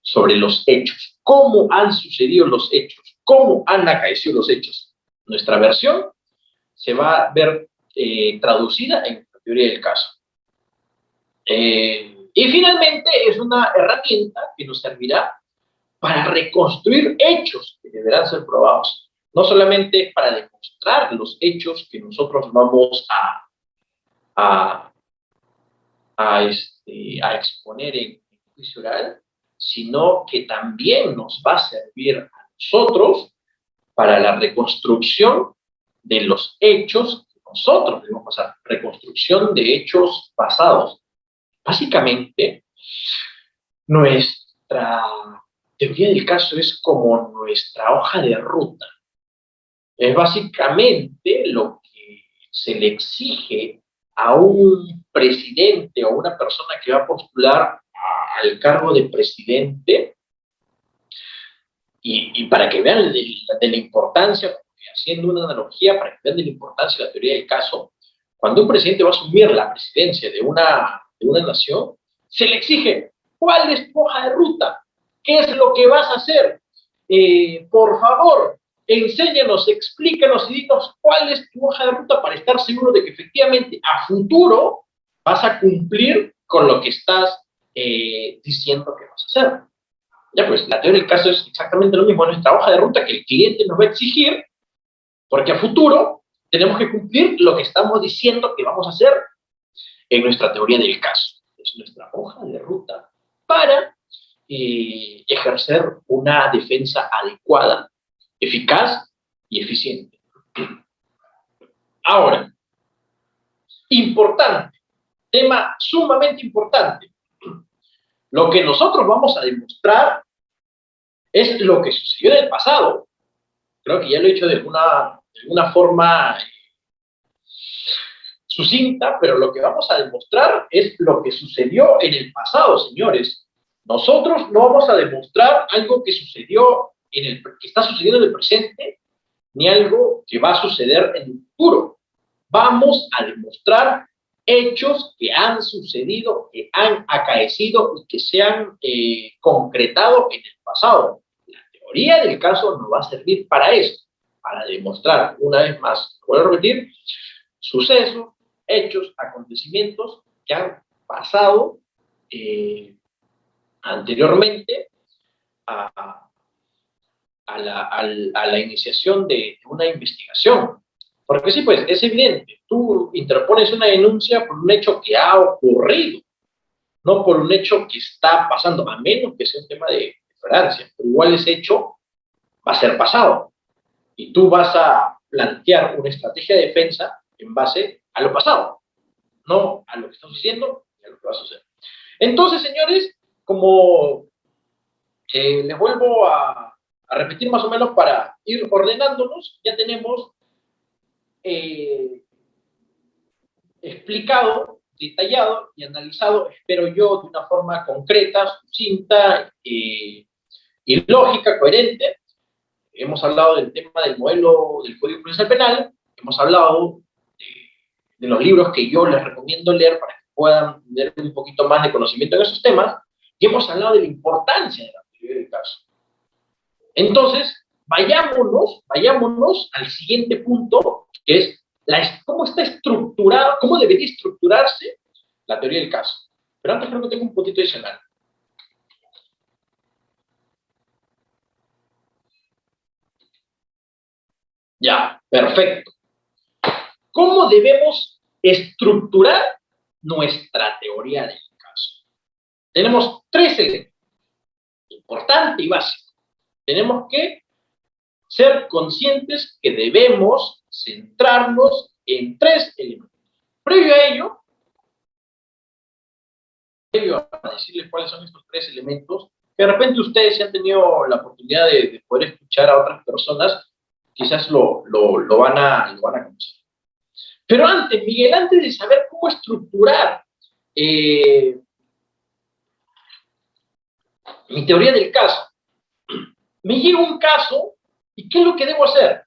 sobre los hechos, cómo han sucedido los hechos, cómo han acaecido los hechos. Nuestra versión se va a ver traducida en la teoría del caso. Y finalmente es una herramienta que nos servirá para reconstruir hechos que deberán ser probados. No solamente para demostrar los hechos que nosotros vamos a exponer en juicio oral, sino que también nos va a servir a nosotros para la reconstrucción de los hechos que nosotros debemos pasar, reconstrucción de hechos pasados. Básicamente, nuestra teoría del caso es como nuestra hoja de ruta. Es básicamente lo que se le exige a un presidente o una persona que va a postular al cargo de presidente, y para que vean de la importancia, haciendo una analogía, para que vean de la importancia de la teoría del caso, cuando un presidente va a asumir la presidencia de una nación, se le exige: ¿cuál es tu hoja de ruta? ¿Qué es lo que vas a hacer? Por favor, enséñanos, explícanos y dinos cuál es tu hoja de ruta para estar seguro de que efectivamente a futuro vas a cumplir con lo que estás diciendo que vas a hacer. Ya, pues la teoría del caso es exactamente lo mismo, nuestra hoja de ruta que el cliente nos va a exigir, porque a futuro tenemos que cumplir lo que estamos diciendo que vamos a hacer en nuestra teoría del caso. Es nuestra hoja de ruta para ejercer una defensa adecuada, eficaz y eficiente. Ahora, importante, tema sumamente importante. Lo que nosotros vamos a demostrar es lo que sucedió en el pasado. Creo que ya lo he dicho de alguna forma sucinta, pero lo que vamos a demostrar es lo que sucedió en el pasado, señores. Nosotros no vamos a demostrar algo que sucedió que está sucediendo en el presente, ni algo que va a suceder en el futuro. Vamos a demostrar hechos que han sucedido, que han acaecido y que se han concretado en el pasado. La teoría del caso nos va a servir para eso, para demostrar, una vez más, vuelvo a repetir, sucesos, hechos, acontecimientos que han pasado anteriormente a, a la iniciación de una investigación. Porque sí, pues es evidente, tú interpones una denuncia por un hecho que ha ocurrido, no por un hecho que está pasando, a menos que sea un tema de ignorancia, pero igual ese hecho va a ser pasado. Y tú vas a plantear una estrategia de defensa en base a lo pasado, no a lo que estás diciendo y a lo que va a suceder. Entonces, señores, como les vuelvo a repetir más o menos para ir ordenándonos, ya tenemos explicado, detallado y analizado, espero yo, de una forma concreta, sucinta y lógica, coherente. Hemos hablado del tema del modelo del Código Procesal Penal, hemos hablado de los libros que yo les recomiendo leer para que puedan tener un poquito más de conocimiento en esos temas, y hemos hablado de la importancia de la teoría del caso. Entonces, vayámonos al siguiente punto, que es cómo está estructurado, cómo debería estructurarse la teoría del caso. Pero antes creo que tengo un puntito adicional. Ya, perfecto. ¿Cómo debemos estructurar nuestra teoría del caso? Tenemos tres elementos, importante y básico. Tenemos que ser conscientes que debemos centrarnos en tres elementos. Previo a ello, previo a decirles cuáles son estos tres elementos, que de repente ustedes, si han tenido la oportunidad de poder escuchar a otras personas, quizás lo van a conocer. Pero antes, Miguel, antes de saber cómo estructurar mi teoría del caso, me llega un caso y ¿qué es lo que debo hacer?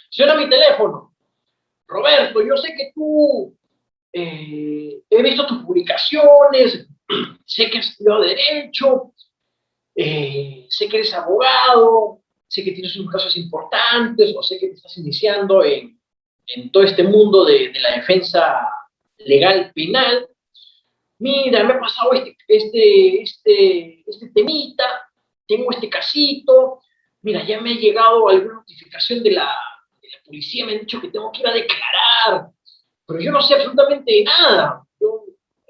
Suena mi teléfono. Roberto, yo sé que tú, he visto tus publicaciones, sé que has estudiado Derecho, sé que eres abogado, sé que tienes unos casos importantes, o sé que te estás iniciando en todo este mundo de la defensa legal penal. Mira, me ha pasado este temita, tengo este casito, mira, ya me ha llegado alguna notificación de la policía, me han dicho que tengo que ir a declarar, pero yo no sé absolutamente nada.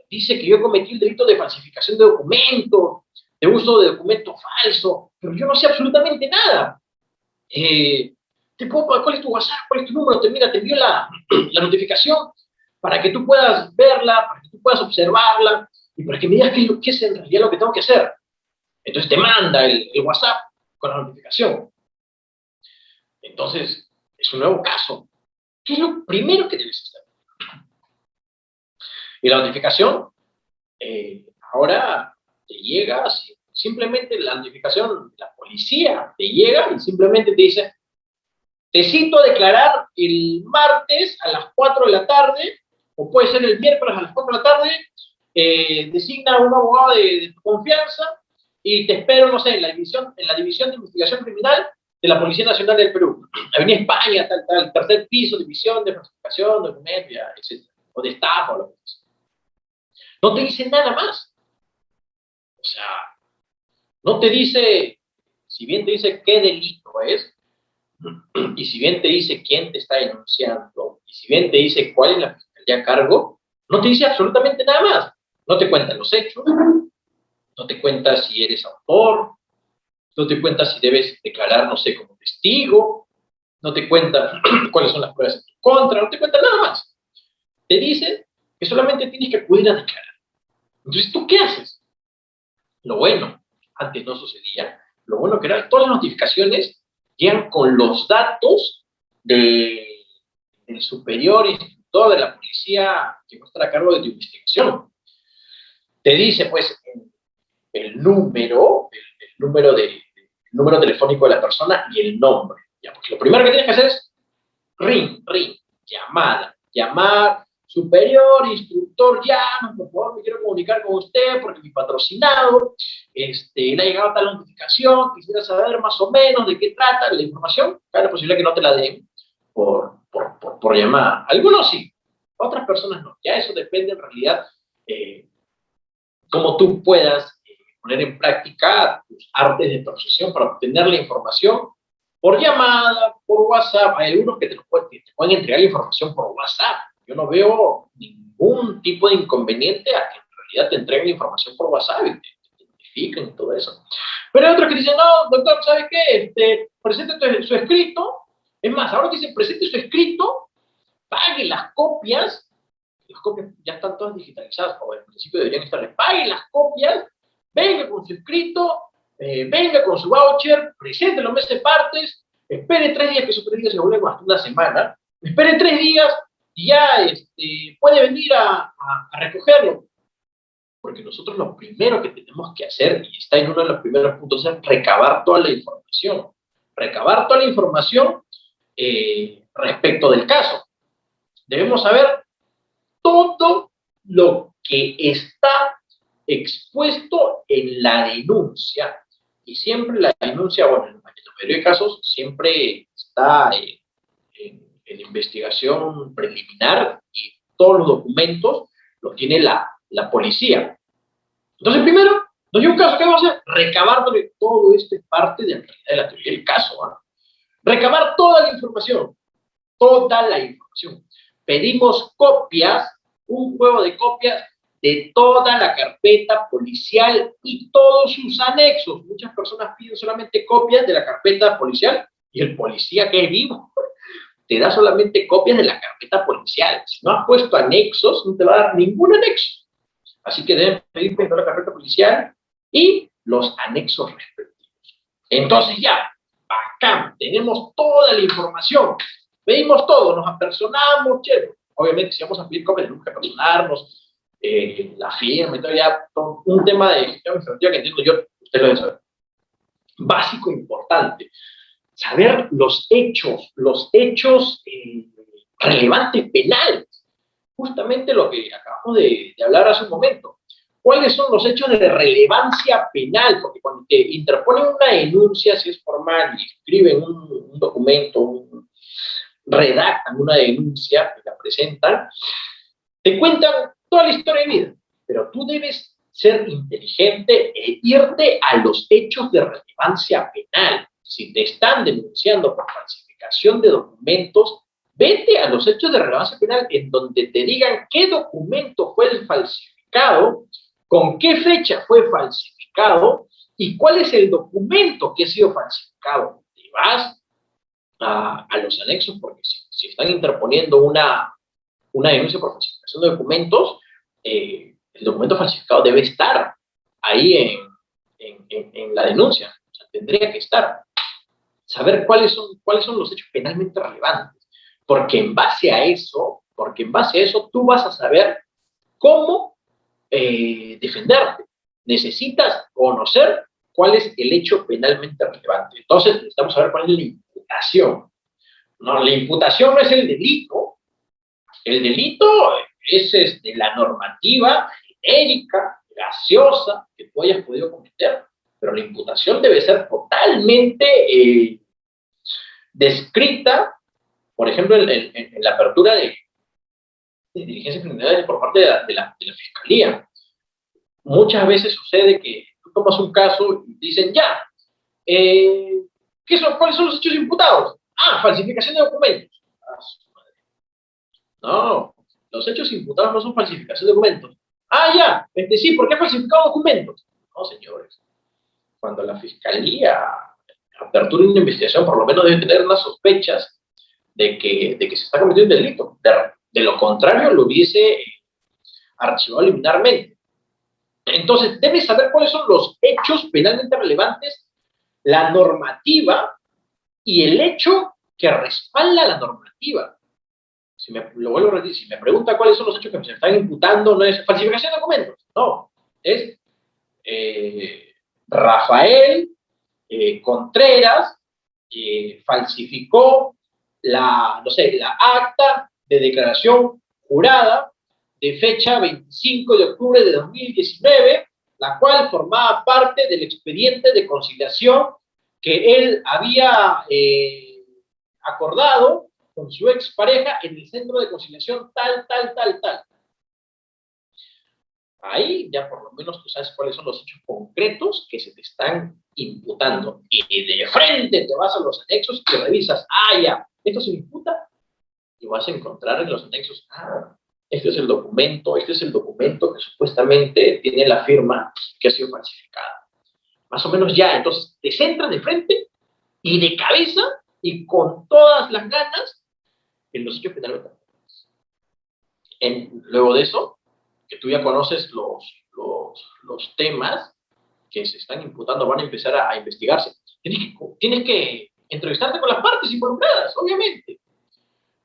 Dice que yo cometí el delito de falsificación de documentos, de uso de documento falso, pero yo no sé absolutamente nada. ¿Cuál es tu WhatsApp? ¿Cuál es tu número? Te envío la notificación para que tú puedas verla, para que tú puedas observarla y para que me digas qué es en realidad lo que tengo que hacer. Entonces te manda el WhatsApp con la notificación. Entonces, es un nuevo caso. ¿Qué es lo primero que debes hacer? Y la notificación, ahora te llega, simplemente la notificación, la policía te llega y simplemente te dice, te cito a declarar el martes a las 4 de la tarde, o puede ser el miércoles a las 4 de la tarde, designa a un abogado de tu confianza y te espero, no sé, en la división de investigación criminal de la Policía Nacional del Perú. Avenida España, tal, tercer piso, división de falsificación, documentos, etc. O de estafa, o lo que sea. No te dice nada más. O sea, no te dice, si bien te dice qué delito es, y si bien te dice quién te está denunciando, y si bien te dice cuál es la fiscalía a cargo, no te dice absolutamente nada más. No te cuentan los hechos, no te cuenta si eres autor, no te cuenta si debes declarar, no sé, como testigo, no te cuenta cuáles son las pruebas en tu contra, no te cuenta nada más. Te dice que solamente tienes que acudir a declarar. Entonces, ¿tú qué haces? Lo bueno, antes no sucedía, lo bueno que era todas las notificaciones llegan con los datos del superior instructor de la policía que va a estar a cargo de tu investigación. Te dice, pues, el número, el número, el número telefónico de la persona y el nombre. ¿Ya? Porque lo primero que tienes que hacer es ring, llamar, superior, instructor, llama, por favor, me quiero comunicar con usted porque mi patrocinado, le ha llegado tal notificación, quisiera saber más o menos de qué trata la información, cabe la posibilidad que no te la den por llamada. Algunos sí, otras personas no, ya eso depende en realidad eh, cómo tú puedas poner en práctica tus artes de persuasión para obtener la información por llamada, por WhatsApp. Hay algunos que te pueden entregar la información por WhatsApp. Yo no veo ningún tipo de inconveniente a que en realidad te entreguen la información por WhatsApp y te notifiquen y todo eso. Pero hay otros que dicen, no, doctor, ¿sabes qué? Presente su escrito. Es más, ahora dicen, presente su escrito, pague las copias ya están todas digitalizadas, o en principio deberían estar, pague las copias, venga con su escrito, venga con su voucher, presente los meses partes, espere 3 días, que esos 3 días se vuelven hasta una semana, espere 3 días y ya puede venir a recogerlo. Porque nosotros lo primero que tenemos que hacer, y está en uno de los primeros puntos, es recabar toda la información. Recabar toda la información respecto del caso. Debemos saber todo lo que está expuesto en la denuncia. Y siempre la denuncia, bueno, en la mayoría de casos, siempre está en investigación preliminar y todos los documentos los tiene la policía. Entonces, primero, nos dio un caso, ¿qué vamos a hacer? Recabar todo esto, es parte de la teoría del caso, ¿no? Recabar toda la información, toda la información. Pedimos copias, un juego de copias de toda la carpeta policial y todos sus anexos. Muchas personas piden solamente copias de la carpeta policial y el policía que es vivo te da solamente copias de la carpeta policial. Si no has puesto anexos, no te va a dar ningún anexo. Así que deben pedir toda la carpeta policial y los anexos respectivos. Entonces ya, bacán, tenemos toda la información, pedimos todo, nos apersonamos, chévere. Obviamente, si vamos a pedir copias, tenemos que apersonarnos, la firma y todo, ya, un tema de gestión administrativa que entiendo yo, usted lo debe saber. Básico, importante, saber los hechos relevantes penales. Justamente lo que acabamos de hablar hace un momento. ¿Cuáles son los hechos de relevancia penal? Porque cuando te interponen una denuncia, si es formal, y escriben un documento, redactan una denuncia, y la presentan, te cuentan toda la historia de vida, pero tú debes ser inteligente e irte a los hechos de relevancia penal. Si te están denunciando por falsificación de documentos, vete a los hechos de relevancia penal en donde te digan qué documento fue el falsificado, con qué fecha fue falsificado y cuál es el documento que ha sido falsificado. Te vas a los anexos porque si están interponiendo una denuncia por falsificación de documentos, el documento falsificado debe estar ahí en la denuncia. O sea, tendría que estar. Saber cuáles son los hechos penalmente relevantes. Porque en base a eso tú vas a saber cómo defenderte. Necesitas conocer cuál es el hecho penalmente relevante. Entonces, necesitamos saber cuál es la imputación. No, la imputación no es el delito. El delito es la normativa genérica, gaseosa, que tú hayas podido cometer, pero la imputación debe ser totalmente descrita, por ejemplo, en la apertura de diligencias criminales por parte de la Fiscalía. Muchas veces sucede que tú tomas un caso y dicen, ya, ¿cuáles son los hechos imputados? Ah, falsificación de documentos. Ah, no, los hechos imputados no son falsificación de documentos. Ah, ya, sí, ¿por qué ha falsificado documentos? No, señores. Cuando la Fiscalía apertura una investigación, por lo menos debe tener unas sospechas de que se está cometiendo un delito. De lo contrario, lo hubiese archivado liminarmente. Entonces, debes saber cuáles son los hechos penalmente relevantes, la normativa y el hecho que respalda la normativa. Lo vuelvo a repetir, si me pregunta cuáles son los hechos que me están imputando, no es falsificación de documentos, no, es Rafael Contreras falsificó la acta de declaración jurada de fecha 25 de octubre de 2019, la cual formaba parte del expediente de conciliación que él había acordado con su expareja en el centro de conciliación tal. Ahí ya por lo menos tú sabes cuáles son los hechos concretos que se te están imputando. Y de frente te vas a los anexos y revisas, ya, esto se me imputa, y vas a encontrar en los anexos, este es el documento que supuestamente tiene la firma que ha sido falsificada. Más o menos ya, entonces te centras de frente y de cabeza y con todas las ganas en los hechos penales. Luego de eso, que tú ya conoces los temas que se están imputando, van a empezar a investigarse. Tienes que entrevistarte con las partes involucradas, obviamente.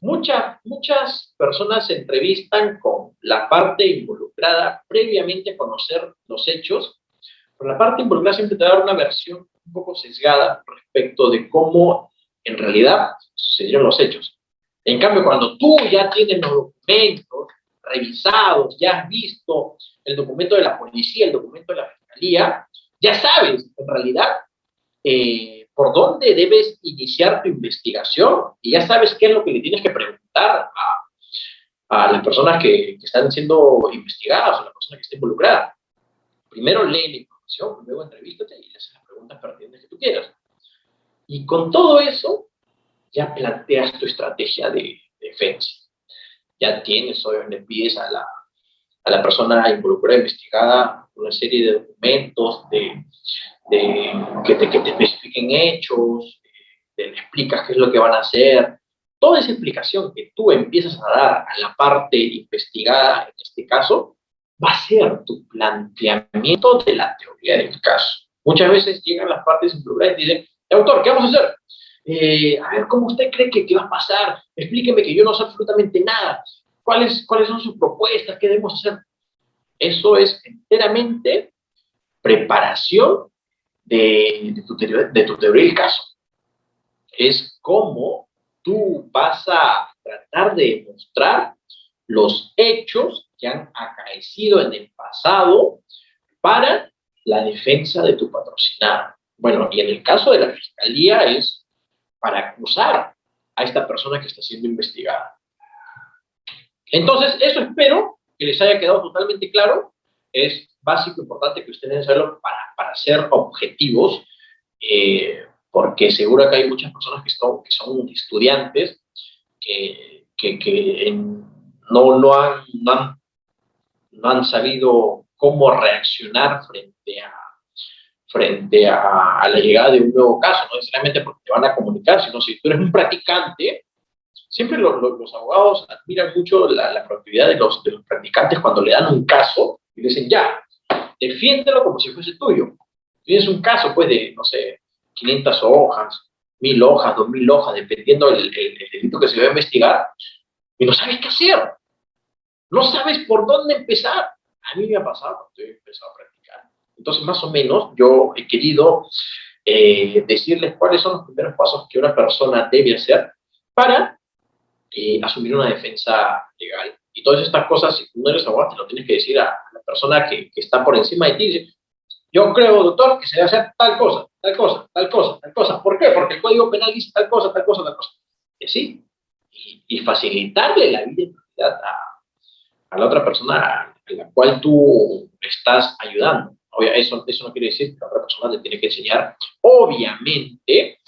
Muchas personas se entrevistan con la parte involucrada previamente a conocer los hechos, pero la parte involucrada siempre te da una versión un poco sesgada respecto de cómo en realidad sucedieron los hechos. En cambio, cuando tú ya tienes los documentos revisados, ya has visto el documento de la policía, el documento de la fiscalía, ya sabes en realidad por dónde debes iniciar tu investigación y ya sabes qué es lo que le tienes que preguntar a las personas que están siendo investigadas o a la persona que está involucrada. Primero lee la información, luego entrevístate y le haces las preguntas pertinentes que tú quieras. Y con todo eso, ya planteas tu estrategia de defensa. Ya tienes, obviamente, pides a la persona involucrada, investigada, una serie de documentos, que te especifiquen hechos, le explicas qué es lo que van a hacer. Toda esa explicación que tú empiezas a dar a la parte investigada, en este caso, va a ser tu planteamiento de la teoría del caso. Muchas veces llegan las partes involucradas y dicen, autor, ¿qué vamos a hacer? A ver, ¿cómo usted cree que va a pasar? Explíqueme que yo no sé absolutamente nada. ¿Cuáles son sus propuestas? ¿Qué debemos hacer? Eso es enteramente preparación de tu teoría del caso. Es cómo tú vas a tratar de demostrar los hechos que han acaecido en el pasado para la defensa de tu patrocinado. Bueno, y en el caso de la fiscalía es para acusar a esta persona que está siendo investigada. Entonces, eso espero que les haya quedado totalmente claro. Es básico, importante que ustedes saberlo para ser objetivos, porque seguro que hay muchas personas que son estudiantes que no han sabido cómo reaccionar frente a la llegada de un nuevo caso, no necesariamente porque te van a comunicar, sino si tú eres un practicante. Siempre los abogados admiran mucho la proactividad de los practicantes cuando le dan un caso y le dicen, ya, defiéndelo como si fuese tuyo. Tienes un caso, pues, de, no sé, 500 hojas, 1000 hojas, 2000 hojas, dependiendo del delito que se va a investigar, y no sabes qué hacer. No sabes por dónde empezar. A mí me ha pasado cuando he empezado a practicar. Entonces, más o menos, yo he querido decirles cuáles son los primeros pasos que una persona debe hacer para asumir una defensa legal. Y todas estas cosas, si tú no eres abogado, te lo tienes que decir a la persona que está por encima de ti. Dice, yo creo, doctor, que se debe hacer tal cosa, tal cosa, tal cosa, tal cosa. ¿Por qué? Porque el Código Penal dice tal cosa, tal cosa, tal cosa. Y así. Y facilitarle la vida en realidad a la otra persona a la cual tú estás ayudando. Eso no quiere decir que la otra persona te tiene que enseñar, obviamente,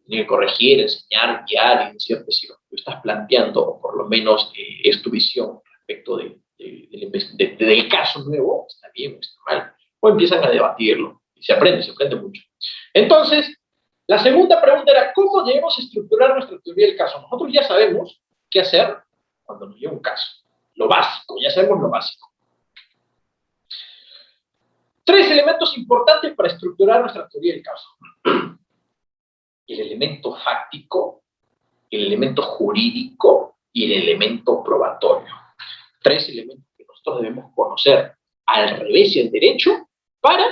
tiene que corregir, enseñar, guiar y decirte si lo que tú estás planteando, o por lo menos es tu visión respecto del caso nuevo, está bien o está mal, o empiezan a debatirlo y se aprende mucho. Entonces, la segunda pregunta era, ¿cómo debemos estructurar nuestra teoría del caso? Nosotros ya sabemos qué hacer cuando nos llega un caso. Lo básico, ya sabemos lo básico. 3 elementos importantes para estructurar nuestra teoría del caso. El elemento fáctico, el elemento jurídico y el elemento probatorio. 3 elementos que nosotros debemos conocer al revés y al derecho para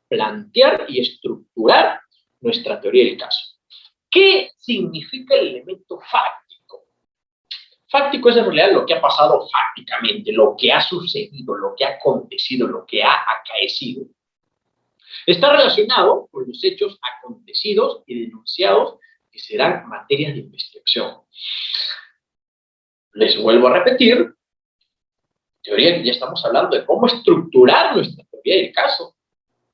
plantear y estructurar nuestra teoría del caso. ¿Qué significa el elemento fáctico? Fáctico es en realidad lo que ha pasado fácticamente, lo que ha sucedido, lo que ha acontecido, lo que ha acaecido. Está relacionado con los hechos acontecidos y denunciados que serán materias de investigación. Les vuelvo a repetir, Teoría, ya estamos hablando de cómo estructurar nuestra teoría del caso.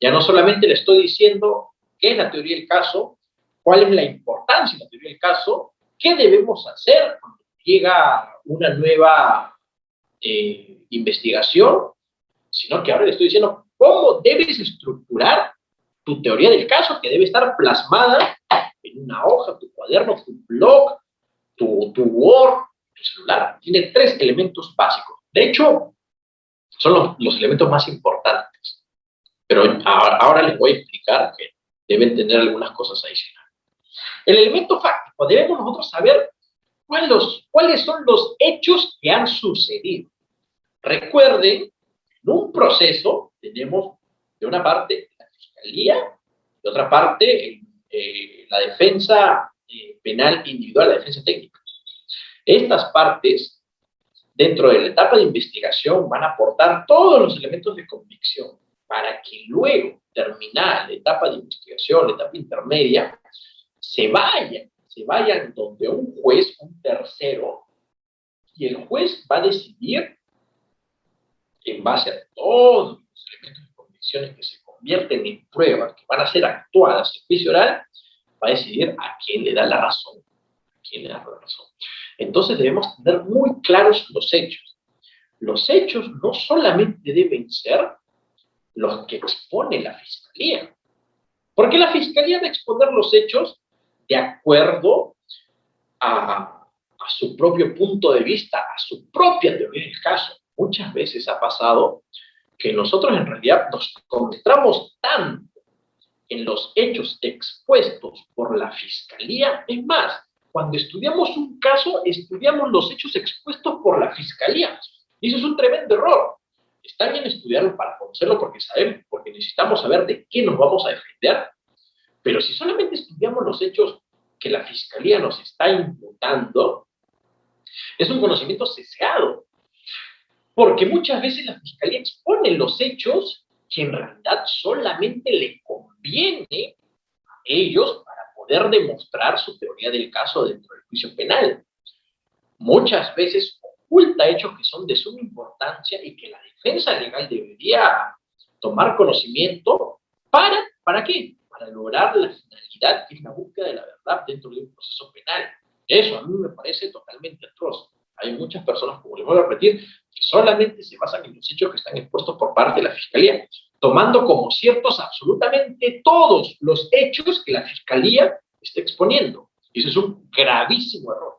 Ya no solamente le estoy diciendo qué es la teoría del caso, cuál es la importancia de la teoría del caso, qué debemos hacer cuando llega una nueva investigación, sino que ahora le estoy diciendo cómo debes estructurar tu teoría del caso, que debe estar plasmada en una hoja, tu cuaderno, tu blog, tu Word, tu celular. Tiene 3 elementos básicos. De hecho, son los elementos más importantes. Pero ahora les voy a explicar que deben tener algunas cosas adicionales. El elemento fáctico, debemos nosotros saber cuáles son los hechos que han sucedido. Recuerden, en un proceso tenemos de una parte la fiscalía, de otra parte la defensa penal individual, la defensa técnica. Estas partes, dentro de la etapa de investigación, van a aportar todos los elementos de convicción para que luego, terminada la etapa de investigación, la etapa intermedia, se vayan donde un juez, un tercero, y el juez va a decidir, en base a todos los elementos de convicciones que se convierten en pruebas, que van a ser actuadas en juicio oral, va a decidir a quién le da la razón. A quién le da la razón. Entonces debemos tener muy claros los hechos. Los hechos no solamente deben ser los que expone la fiscalía, porque la fiscalía va a exponer los hechos de acuerdo a su propio punto de vista, a su propia teoría del caso. Muchas veces ha pasado que nosotros en realidad nos concentramos tanto en los hechos expuestos por la fiscalía. Es más, cuando estudiamos un caso, estudiamos los hechos expuestos por la fiscalía. Y eso es un tremendo error. Está bien estudiarlo para conocerlo porque necesitamos saber de qué nos vamos a defender, pero si solamente estudiamos los hechos que la fiscalía nos está imputando, es un conocimiento sesgado, porque muchas veces la fiscalía expone los hechos que en realidad solamente le conviene a ellos para poder demostrar su teoría del caso dentro del juicio penal. Muchas veces oculta hechos que son de suma importancia y que la defensa legal debería tomar conocimiento ¿para qué? Para lograr la finalidad, que es la búsqueda de la verdad dentro de un proceso penal. Eso a mí me parece totalmente atroz. Hay muchas personas, como les voy a repetir, que solamente se basan en los hechos que están expuestos por parte de la Fiscalía, tomando como ciertos absolutamente todos los hechos que la Fiscalía está exponiendo. Y eso es un gravísimo error.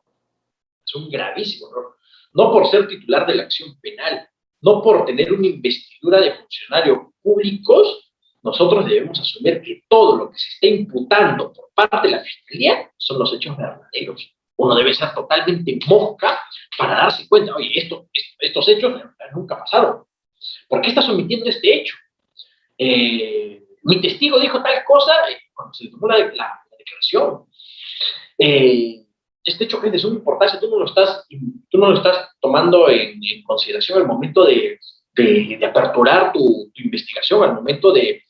Es un gravísimo error. No por ser titular de la acción penal, no por tener una investidura de funcionarios públicos, nosotros debemos asumir que todo lo que se está imputando por parte de la Fiscalía son los hechos verdaderos. Uno debe ser totalmente mosca para darse cuenta, oye, estos hechos nunca pasaron. ¿Por qué estás omitiendo este hecho? Mi testigo dijo tal cosa cuando se tomó la declaración. Este hecho que es de suma importancia, tú no lo estás tomando en consideración al momento de aperturar tu investigación, al momento de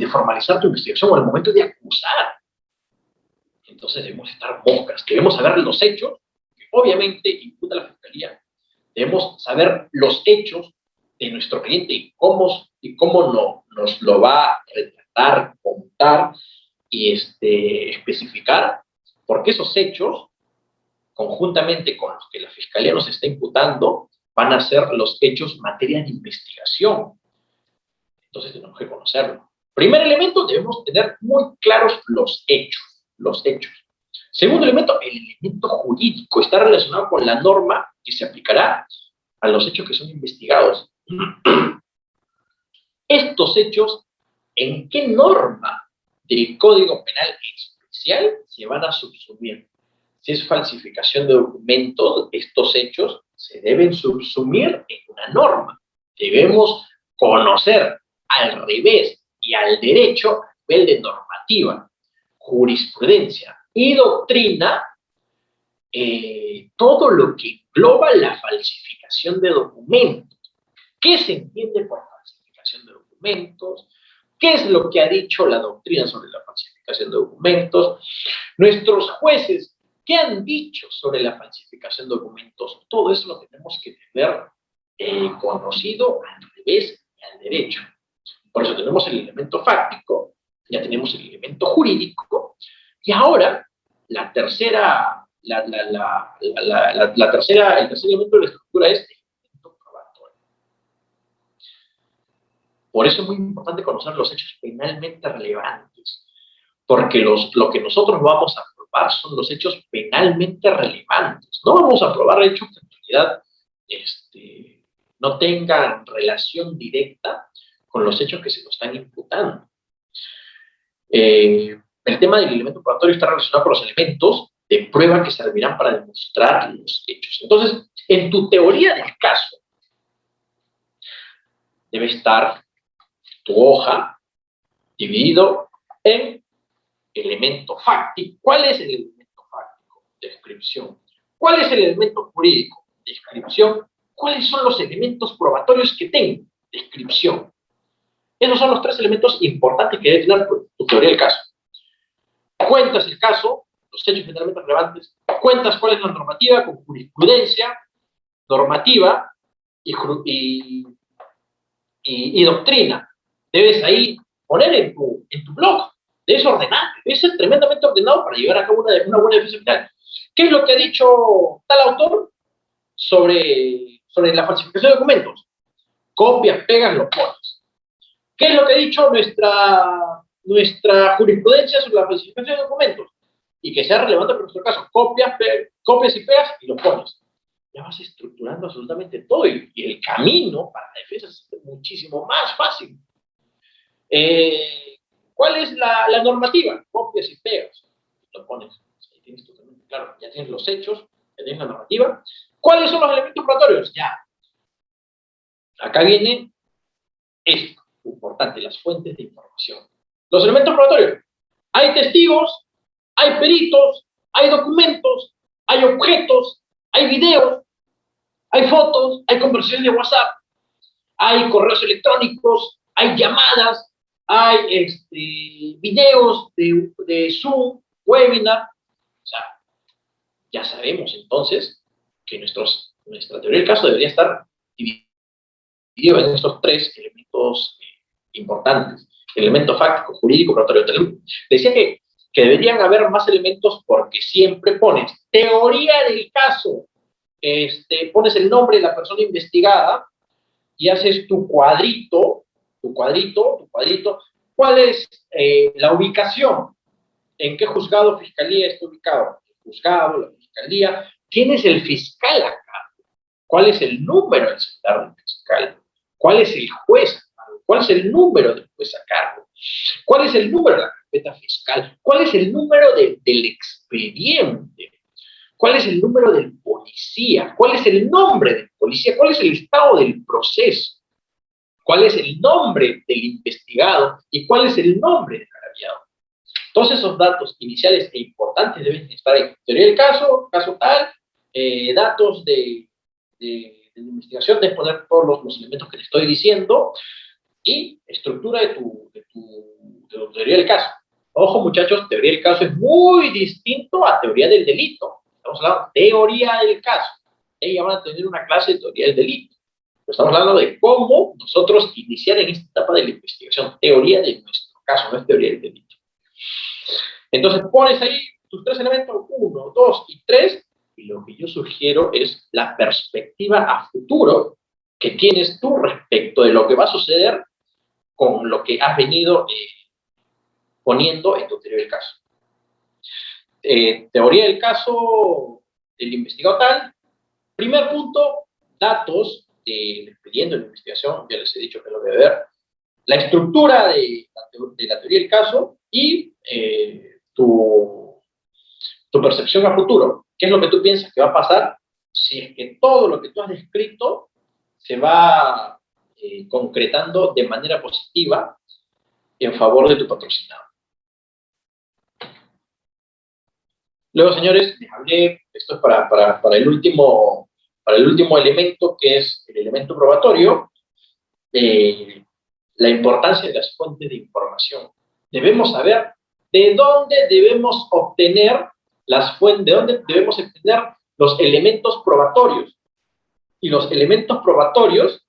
formalizar tu investigación, o al momento de acusar. Entonces debemos estar moscas, debemos saber los hechos, que obviamente imputa la Fiscalía, debemos saber los hechos de nuestro cliente y cómo nos lo va a retratar, contar y especificar, porque esos hechos, conjuntamente con los que la Fiscalía nos está imputando, van a ser los hechos materia de investigación. Entonces tenemos que conocerlo. Primer elemento, debemos tener muy claros los hechos. Los hechos. Segundo elemento, el elemento jurídico está relacionado con la norma que se aplicará a los hechos que son investigados. Estos hechos, ¿en qué norma del Código Penal especial se van a subsumir? Si es falsificación de documentos, estos hechos se deben subsumir en una norma. Debemos conocer al revés y al derecho a nivel de normativa, jurisprudencia y doctrina, todo lo que engloba la falsificación de documentos. ¿Qué se entiende por falsificación de documentos? ¿Qué es lo que ha dicho la doctrina sobre la falsificación de documentos? Nuestros jueces, ¿qué han dicho sobre la falsificación de documentos? Todo eso lo tenemos que tener conocido al revés y al derecho. Por eso tenemos el elemento fáctico, ya tenemos el elemento jurídico, y ahora la tercera, el tercer elemento de la estructura es el elemento probatorio. Por eso es muy importante conocer los hechos penalmente relevantes, porque lo que nosotros vamos a probar son los hechos penalmente relevantes. No vamos a probar hechos que en realidad no tengan relación directa con los hechos que se nos están imputando. El tema del elemento probatorio está relacionado con los elementos de prueba que servirán para demostrar los hechos. Entonces, en tu teoría del caso, debe estar tu hoja dividido en elemento fáctico. ¿Cuál es el elemento fáctico? Descripción. ¿Cuál es el elemento jurídico? Descripción. ¿Cuáles son los elementos probatorios que tengo? Descripción. Esos son los tres elementos importantes que debe tener tu teoría del caso. Cuentas el caso, los hechos penalmente relevantes, cuentas cuál es la normativa con jurisprudencia, normativa y doctrina. Debes ahí poner en tu blog, debes ordenar, debes ser tremendamente ordenado para llevar a cabo una buena defensa penal. ¿Qué es lo que ha dicho tal autor sobre la falsificación de documentos? Copias, pegas, lo pones. ¿Qué es lo que ha dicho nuestra jurisprudencia sobre la falsificación de documentos? Y que sea relevante para nuestro caso. Copias y pegas y lo pones. Ya vas estructurando absolutamente todo y el camino para la defensa es muchísimo más fácil. ¿Cuál es la normativa? Copias y pegas. Lo pones. Ahí tienes totalmente claro. Ya tienes los hechos, ya tienes la normativa. ¿Cuáles son los elementos probatorios? Ya. Acá viene esto, importante, las fuentes de información. Los elementos probatorios. Hay testigos, hay peritos, hay documentos, hay objetos, hay videos, hay fotos, hay conversaciones de WhatsApp, hay correos electrónicos, hay llamadas, hay videos de Zoom, webinar. O sea, ya sabemos entonces que nuestra teoría del caso debería estar dividido en estos tres elementos importantes. El elemento fáctico, jurídico, probatorio. Decía que deberían haber más elementos porque siempre pones teoría del caso, pones el nombre de la persona investigada y haces tu cuadrito. ¿Cuál es la ubicación? ¿En qué juzgado o fiscalía está ubicado? El juzgado, la fiscalía. ¿Quién es el fiscal acá? ¿Cuál es el número del celular del fiscal? ¿Cuál es el juez? ¿Cuál es el número del juez a cargo? ¿Cuál es el número de la carpeta fiscal? ¿Cuál es el número del expediente? ¿Cuál es el número del policía? ¿Cuál es el nombre del policía? ¿Cuál es el estado del proceso? ¿Cuál es el nombre del investigado? ¿Y cuál es el nombre del agraviado? Todos esos datos iniciales e importantes deben estar en teoría del caso, caso tal, datos de investigación, debes poner todos los elementos que te estoy diciendo, y estructura de tu teoría del caso. Ojo, muchachos, teoría del caso es muy distinto a teoría del delito. Estamos hablando de teoría del caso. Ellos van a tener una clase de teoría del delito. Pero estamos hablando de cómo nosotros iniciar en esta etapa de la investigación. Teoría de nuestro caso, no es teoría del delito. Entonces pones ahí tus tres elementos, 1, 2 y 3, y lo que yo sugiero es la perspectiva a futuro que tienes tú respecto de lo que va a suceder con lo que has venido poniendo en tu teoría del caso. Teoría del caso del investigado tal. Primer punto, datos del expediente de la investigación, ya les he dicho que lo debe ver. La estructura de la teoría del caso y tu percepción a futuro. ¿Qué es lo que tú piensas que va a pasar si es que todo lo que tú has descrito se va concretando de manera positiva en favor de tu patrocinado? Luego, señores, les hablé, esto es para el último elemento, que es el elemento probatorio, la importancia de las fuentes de información. Debemos saber de dónde debemos obtener las fuentes, de dónde debemos obtener los elementos probatorios. Y los elementos probatorios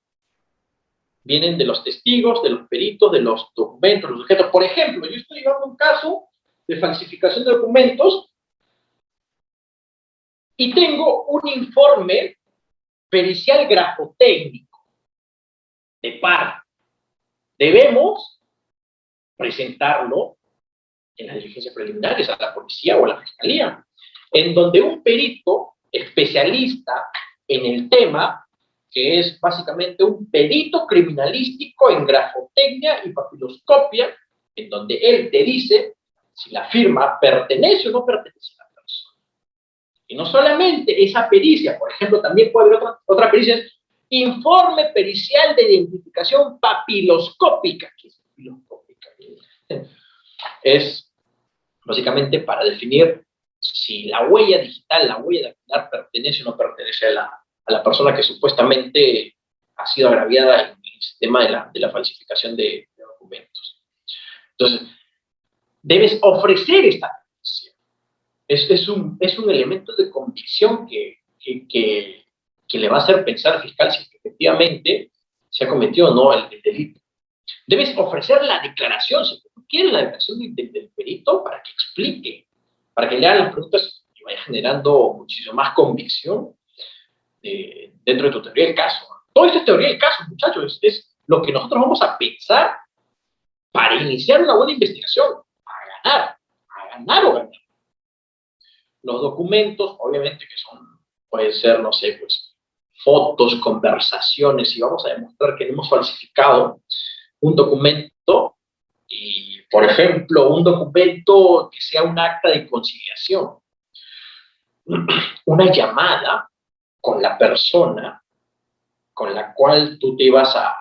vienen de los testigos, de los peritos, de los documentos, los objetos. Por ejemplo, yo estoy llevando un caso de falsificación de documentos y tengo un informe pericial grafotécnico de par. Debemos presentarlo en las diligencias preliminares a la policía o a la fiscalía, en donde un perito especialista en el tema, que es básicamente un perito criminalístico en grafotecnia y papiloscopia, en donde él te dice si la firma pertenece o no pertenece a la persona. Y no solamente esa pericia, por ejemplo, también puede haber otra pericia, es informe pericial de identificación papiloscópica. ¿Qué es papiloscópica? Es básicamente para definir si la huella digital, la huella dactilar pertenece o no pertenece a la persona que supuestamente ha sido agraviada en el sistema de la falsificación de documentos. Entonces, debes ofrecer esta noticia. Es un elemento de convicción que le va a hacer pensar al fiscal si efectivamente se ha cometido o no el delito. Debes ofrecer la declaración, si tú quieres la declaración del perito, para que explique, para que le hagan las preguntas y vaya generando muchísimo más convicción dentro de tu teoría del caso. Todo esto es teoría del caso, muchachos, es lo que nosotros vamos a pensar para iniciar una buena investigación, a ganar o ganar. Los documentos, obviamente que son, pueden ser, no sé, pues, fotos, conversaciones, y vamos a demostrar que no hemos falsificado un documento, y, por ejemplo, un documento que sea un acta de conciliación, una llamada con la persona con la cual tú te ibas a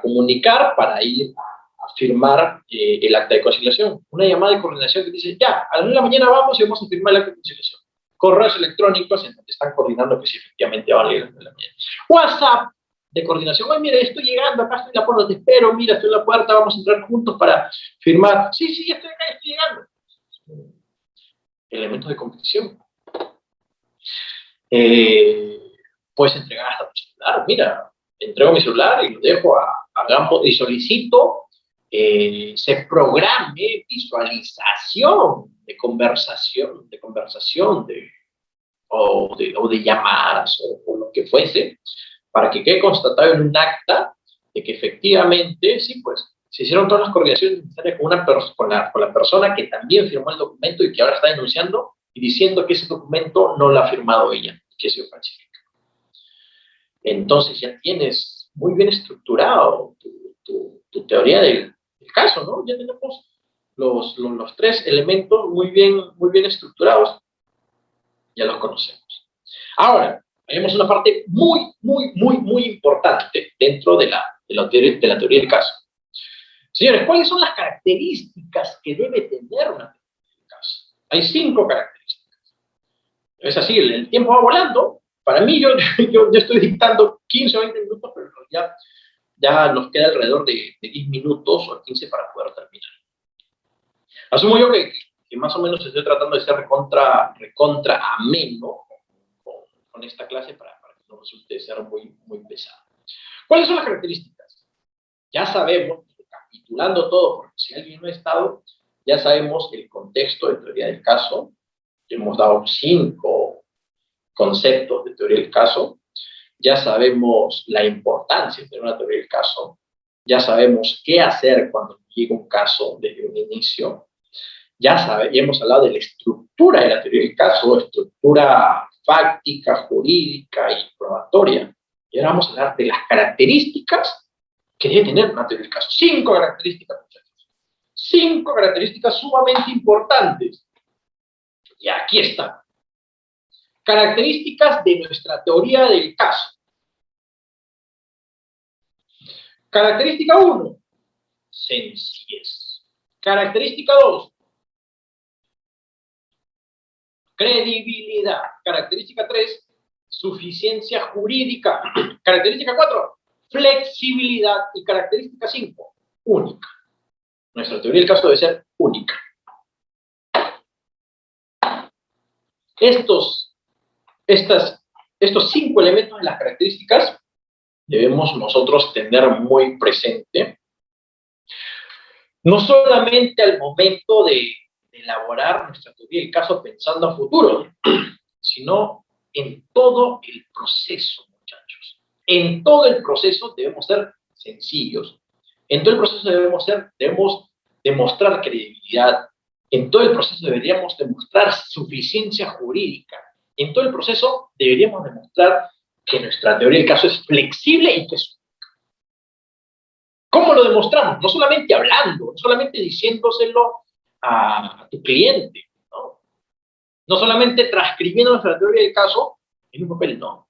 comunicar para ir a firmar el acta de conciliación. Una llamada de coordinación que dice, ya, a las 9 de la mañana vamos y vamos a firmar el acta de conciliación. Correos electrónicos en donde están coordinando que si efectivamente van a ir a las 9 de la mañana. WhatsApp de coordinación, oye, mira, estoy llegando, acá estoy en la puerta, te espero, mira, estoy en la puerta, vamos a entrar juntos para firmar. Sí, sí, estoy acá, estoy llegando. Elementos de convicción. Puedes entregar hasta tu celular, mira, entrego mi celular y lo dejo a Gampo y solicito se programe visualización de conversación, o de llamadas o lo que fuese, para que quede constatado en un acta de que efectivamente, sí, pues, se hicieron todas las coordinaciones necesarias con la persona que también firmó el documento y que ahora está denunciando y diciendo que ese documento no lo ha firmado ella, que se falsifica. Entonces ya tienes muy bien estructurado tu teoría del caso, ¿no? Ya tenemos los tres elementos muy bien estructurados, ya los conocemos. Ahora, tenemos una parte muy importante dentro de la teoría del caso. Señores, ¿cuáles son las características que debe tener una teoría del caso? Hay 5 características. Es así, el tiempo va volando. Para mí, yo estoy dictando 15 o 20 minutos, pero ya nos queda alrededor de 10 minutos o 15 para poder terminar. Asumo yo que más o menos estoy tratando de ser recontra ameno con esta clase para que no resulte ser muy pesado. ¿Cuáles son las características? Ya sabemos, recapitulando todo, porque si alguien no ha estado, ya sabemos el contexto de teoría del caso. Hemos dado 5 conceptos de teoría del caso. Ya sabemos la importancia de tener una teoría del caso. Ya sabemos qué hacer cuando llega un caso desde un inicio. Ya hemos hablado de la estructura de la teoría del caso, estructura fáctica, jurídica y probatoria. Y ahora vamos a hablar de las características que debe tener una teoría del caso. 5 características, muchachos. 5 características sumamente importantes. Y aquí están. Características de nuestra teoría del caso. Característica 1, sencillez. Característica 2, credibilidad. Característica 3, suficiencia jurídica. Característica 4, flexibilidad. Y característica 5, única. Nuestra teoría del caso debe ser única. Estas estos 5 elementos de las características debemos nosotros tener muy presente, no solamente al momento de elaborar nuestra teoría del caso pensando a futuro, sino en todo el proceso, muchachos. En todo el proceso debemos ser sencillos. En todo el proceso debemos demostrar credibilidad. En todo el proceso deberíamos demostrar suficiencia jurídica. En todo el proceso deberíamos demostrar que nuestra teoría del caso es flexible y que es... ¿Cómo lo demostramos? No solamente hablando, no solamente diciéndoselo a tu cliente, ¿no? No solamente transcribiendo nuestra teoría del caso en un papel, no,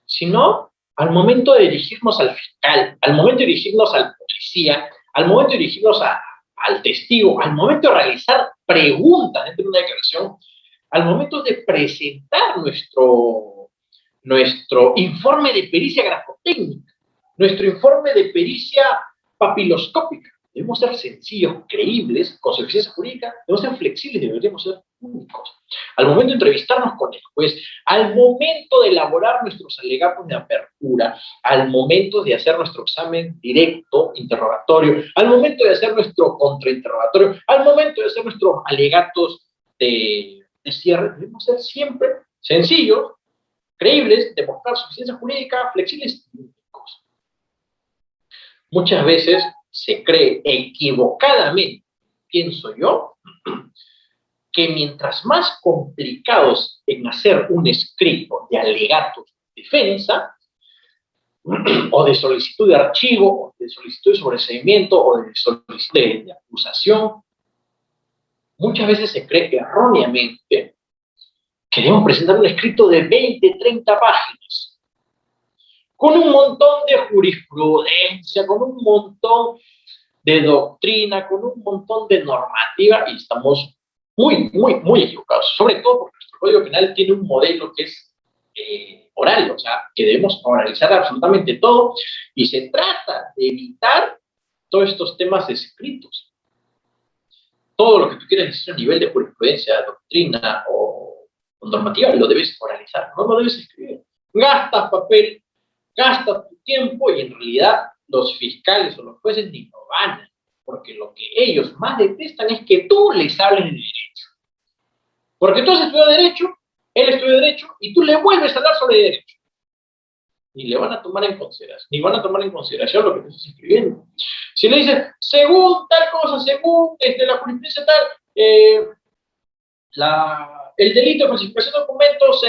sino al momento de dirigirnos al fiscal, al momento de dirigirnos al policía, al momento de dirigirnos al testigo, al momento de realizar preguntas dentro de una declaración, al momento de presentar nuestro informe de pericia grafotécnica, nuestro informe de pericia papiloscópica. Debemos ser sencillos, creíbles, con suficiencia jurídica, debemos ser flexibles, deberíamos ser únicos. Al momento de entrevistarnos con el juez, al momento de elaborar nuestros alegatos de apertura, al momento de hacer nuestro examen directo, interrogatorio, al momento de hacer nuestro contrainterrogatorio, al momento de hacer nuestros alegatos de cierre, debemos ser siempre sencillos, creíbles, demostrar suficiencia jurídica, flexibles y únicos. Muchas veces se cree equivocadamente, pienso yo, que mientras más complicados en hacer un escrito de alegatos de defensa, o de solicitud de archivo, o de solicitud de sobreseimiento, o de solicitud de acusación, muchas veces se cree erróneamente que debemos presentar un escrito de 20, 30 páginas, con un montón de jurisprudencia, con un montón de doctrina, con un montón de normativa, y estamos muy equivocados, sobre todo porque nuestro Código Penal tiene un modelo que es oral, o sea, que debemos oralizar absolutamente todo, y se trata de evitar todos estos temas escritos. Todo lo que tú quieras decir a nivel de jurisprudencia, doctrina o normativa, lo debes oralizar, no lo debes escribir. Gastas papel, gastas tu tiempo, y en realidad los fiscales o los jueces ni lo van, porque lo que ellos más detestan es que tú les hables de derecho. Porque tú has estudiado derecho, él estudió derecho, y tú le vuelves a hablar sobre derecho. Ni le van a tomar en consideración, ni van a tomar en consideración lo que tú estás escribiendo. Si le dices, según tal cosa, según la jurisprudencia tal, el delito de falsificación de documentos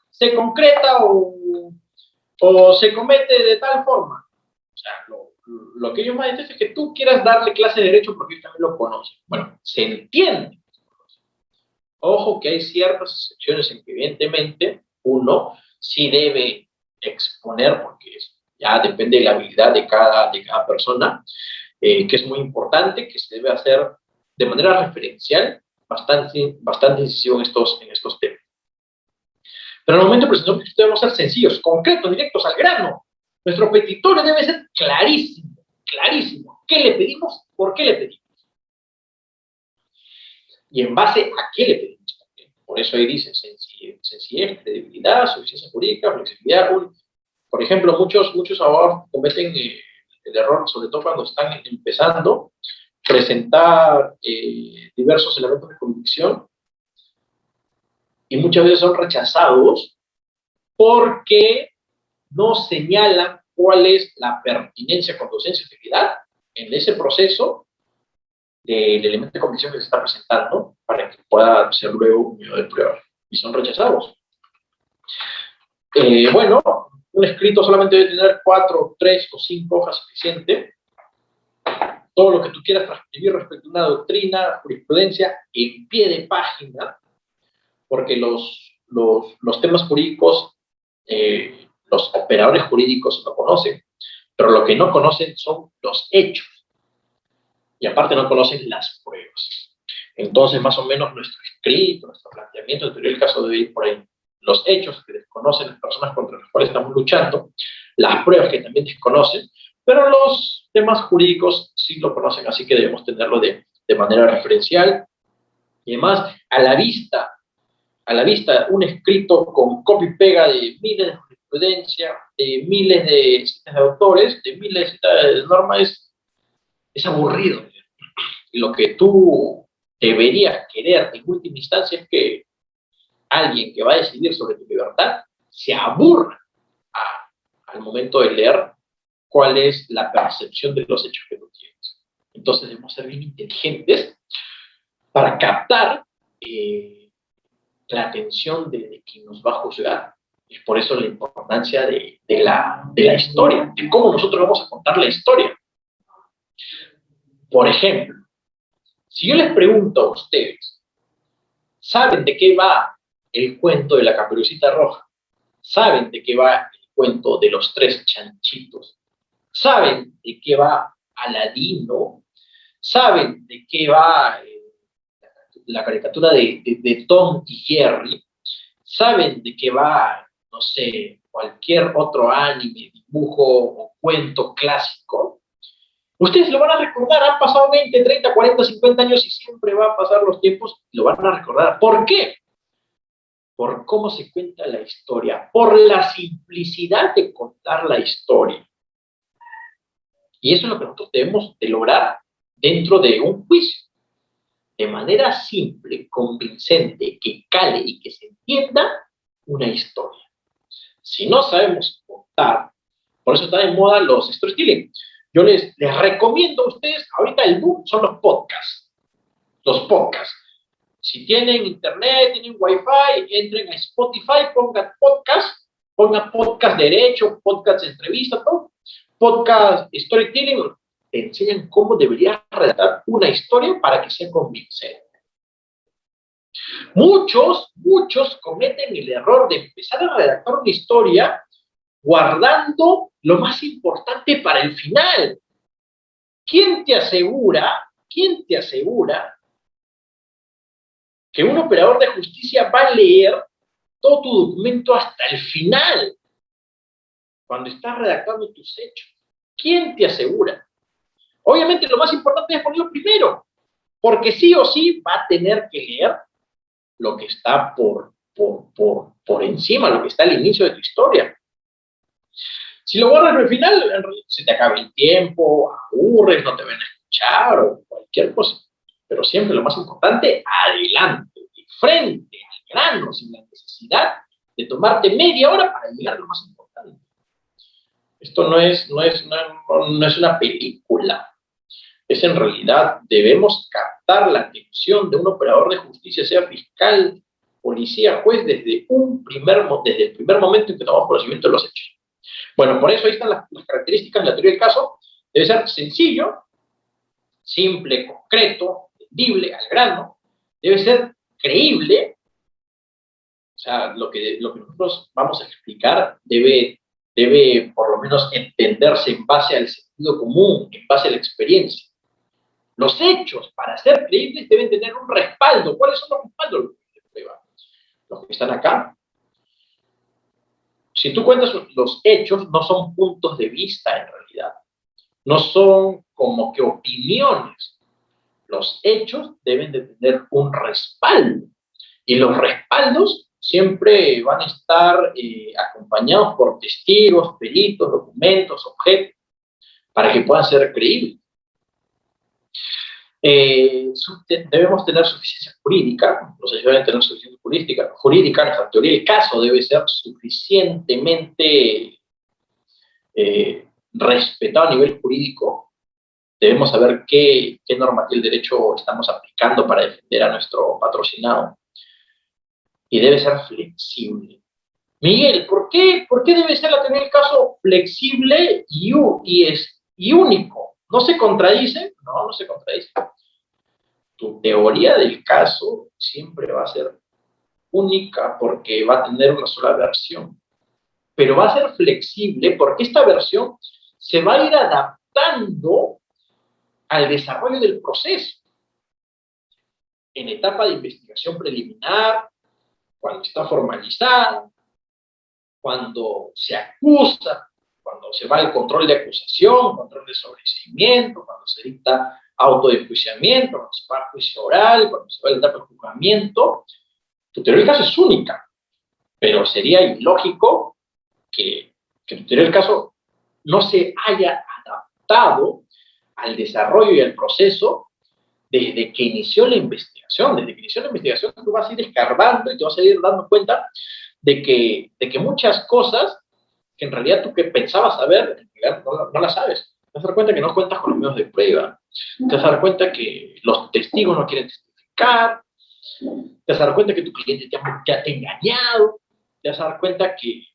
se concreta o se comete de tal forma. O sea, lo que ellos más detestan es que tú quieras darle clase de derecho porque ellos también lo conocen. Bueno, se entiende. Ojo que hay ciertas excepciones en que evidentemente uno sí debe exponer, porque ya depende de la habilidad de cada persona, que es muy importante, que se debe hacer de manera referencial, bastante incisivo en estos temas. Pero al momento de presentar un petitorio debemos ser sencillos, concretos, directos, al grano. Nuestro petitorio debe ser clarísimo, clarísimo. ¿Qué le pedimos? ¿Por qué le pedimos? Y en base a qué le pedimos. Por eso ahí dice sencillez, credibilidad, suficiencia jurídica, flexibilidad. Por ejemplo, muchos abogados cometen el error, sobre todo cuando están empezando, presentar diversos elementos de convicción, y muchas veces son rechazados porque no señalan cuál es la pertinencia, conducencia y utilidad en ese proceso del elemento de convicción que se está presentando para que pueda ser luego un medio de prueba, y son rechazados. Bueno, un escrito solamente debe tener 4, 3 o 5 hojas suficiente. Todo lo que tú quieras transcribir respecto a una doctrina, jurisprudencia, en pie de página, porque los temas jurídicos, los operadores jurídicos lo conocen, pero lo que no conocen son los hechos, y aparte no conocen las pruebas. Entonces, más o menos, nuestro escrito, nuestro planteamiento, en el caso debe ir por ahí. Los hechos que desconocen las personas contra las cuales estamos luchando, las pruebas que también desconocen, pero los temas jurídicos sí lo conocen, así que debemos tenerlo de manera referencial, y además a la vista a la vista un escrito con copy-pega de miles de jurisprudencia, de miles de citas de autores, de miles de citas de normas, es aburrido. Y lo que tú deberías querer en última instancia es que alguien que va a decidir sobre tu libertad se aburra al momento de leer cuál es la percepción de los hechos que tú tienes. Entonces debemos ser bien inteligentes para captar la atención de quien nos va a juzgar. Es por eso la importancia de la historia, de cómo nosotros vamos a contar la historia. Por ejemplo, si yo les pregunto a ustedes, ¿saben de qué va el cuento de la Caperucita Roja? ¿Saben de qué va el cuento de los tres chanchitos? ¿Saben de qué va Aladino? ¿Saben de qué va la caricatura de Tom y Jerry? ¿Saben de qué va, no sé, cualquier otro anime, dibujo o cuento clásico? Ustedes lo van a recordar, han pasado 20, 30, 40, 50 años y siempre va a pasar los tiempos y lo van a recordar. ¿Por qué? Por cómo se cuenta la historia, por la simplicidad de contar la historia. Y eso es lo que nosotros debemos de lograr dentro de un juicio. De manera simple, convincente, que cale y que se entienda una historia. Si no sabemos contar, por eso está de moda los storytelling. Yo les recomiendo a ustedes, ahorita el boom son los podcasts. Los podcasts. Si tienen internet, tienen wifi, entren a Spotify, pongan podcast derecho, podcast de entrevista, todo. Podcast storytelling, te enseñan cómo deberías redactar una historia para que sea convincente. Muchos cometen el error de empezar a redactar una historia guardando lo más importante para el final. ¿Quién te asegura que un operador de justicia va a leer todo tu documento hasta el final, cuando estás redactando tus hechos? ¿Quién te asegura? Obviamente lo más importante es ponerlo primero, porque sí o sí va a tener que leer lo que está por encima, lo que está al inicio de tu historia. Si lo guardas al final, se te acaba el tiempo, aburres, no te van a escuchar o cualquier cosa. Pero siempre lo más importante, adelante, de frente, al grano, sin la necesidad de tomarte media hora para llegar a lo más importante. Esto no es una película. Es en realidad, debemos captar la atención de un operador de justicia, sea fiscal, policía, juez, desde el primer momento en que tomamos conocimiento de los hechos. Bueno, por eso ahí están las características de la teoría del caso. Debe ser sencillo, simple, concreto, entendible, al grano. Debe ser creíble. O sea, lo que nosotros vamos a explicar debe por lo menos entenderse en base al sentido común, en base a la experiencia. Los hechos, para ser creíbles, deben tener un respaldo. ¿Cuáles son los respaldos de prueba? Los que están acá. Si tú cuentas los hechos, no son puntos de vista en realidad. No son como que opiniones. Los hechos deben de tener un respaldo. Y los respaldos siempre van a estar acompañados por testigos, peritos, documentos, objetos, para que puedan ser creíbles. Debemos tener suficiencia jurídica, los hechos deben tener suficiencia jurídica, nuestra teoría del caso debe ser suficientemente respetado a nivel jurídico. Debemos saber qué normativa del derecho estamos aplicando para defender a nuestro patrocinado. Y debe ser flexible. Miguel, ¿por qué debe ser la teoría del caso flexible y único? ¿No se contradice? No se contradice. Tu teoría del caso siempre va a ser única porque va a tener una sola versión. Pero va a ser flexible porque esta versión se va a ir adaptando al desarrollo del proceso. En etapa de investigación preliminar, cuando está formalizada, cuando se acusa, cuando se va al control de acusación, control de sobreseimiento, cuando se dicta auto de enjuiciamiento, cuando se va a juicio oral, cuando se va a la etapa de juzgamiento, Tu teoría del caso es única, pero sería ilógico que tu teoría del caso no se haya adaptado al desarrollo y al proceso desde que inició la investigación. Desde que inició la investigación tú vas a ir escarbando y te vas a ir dando cuenta de que muchas cosas que en realidad tú que pensabas saber, en realidad no las sabes. Te vas a dar cuenta que no cuentas con los medios de prueba, te vas a dar cuenta que los testigos no quieren testificar, te vas a dar cuenta que tu cliente te ha engañado, te vas a dar cuenta que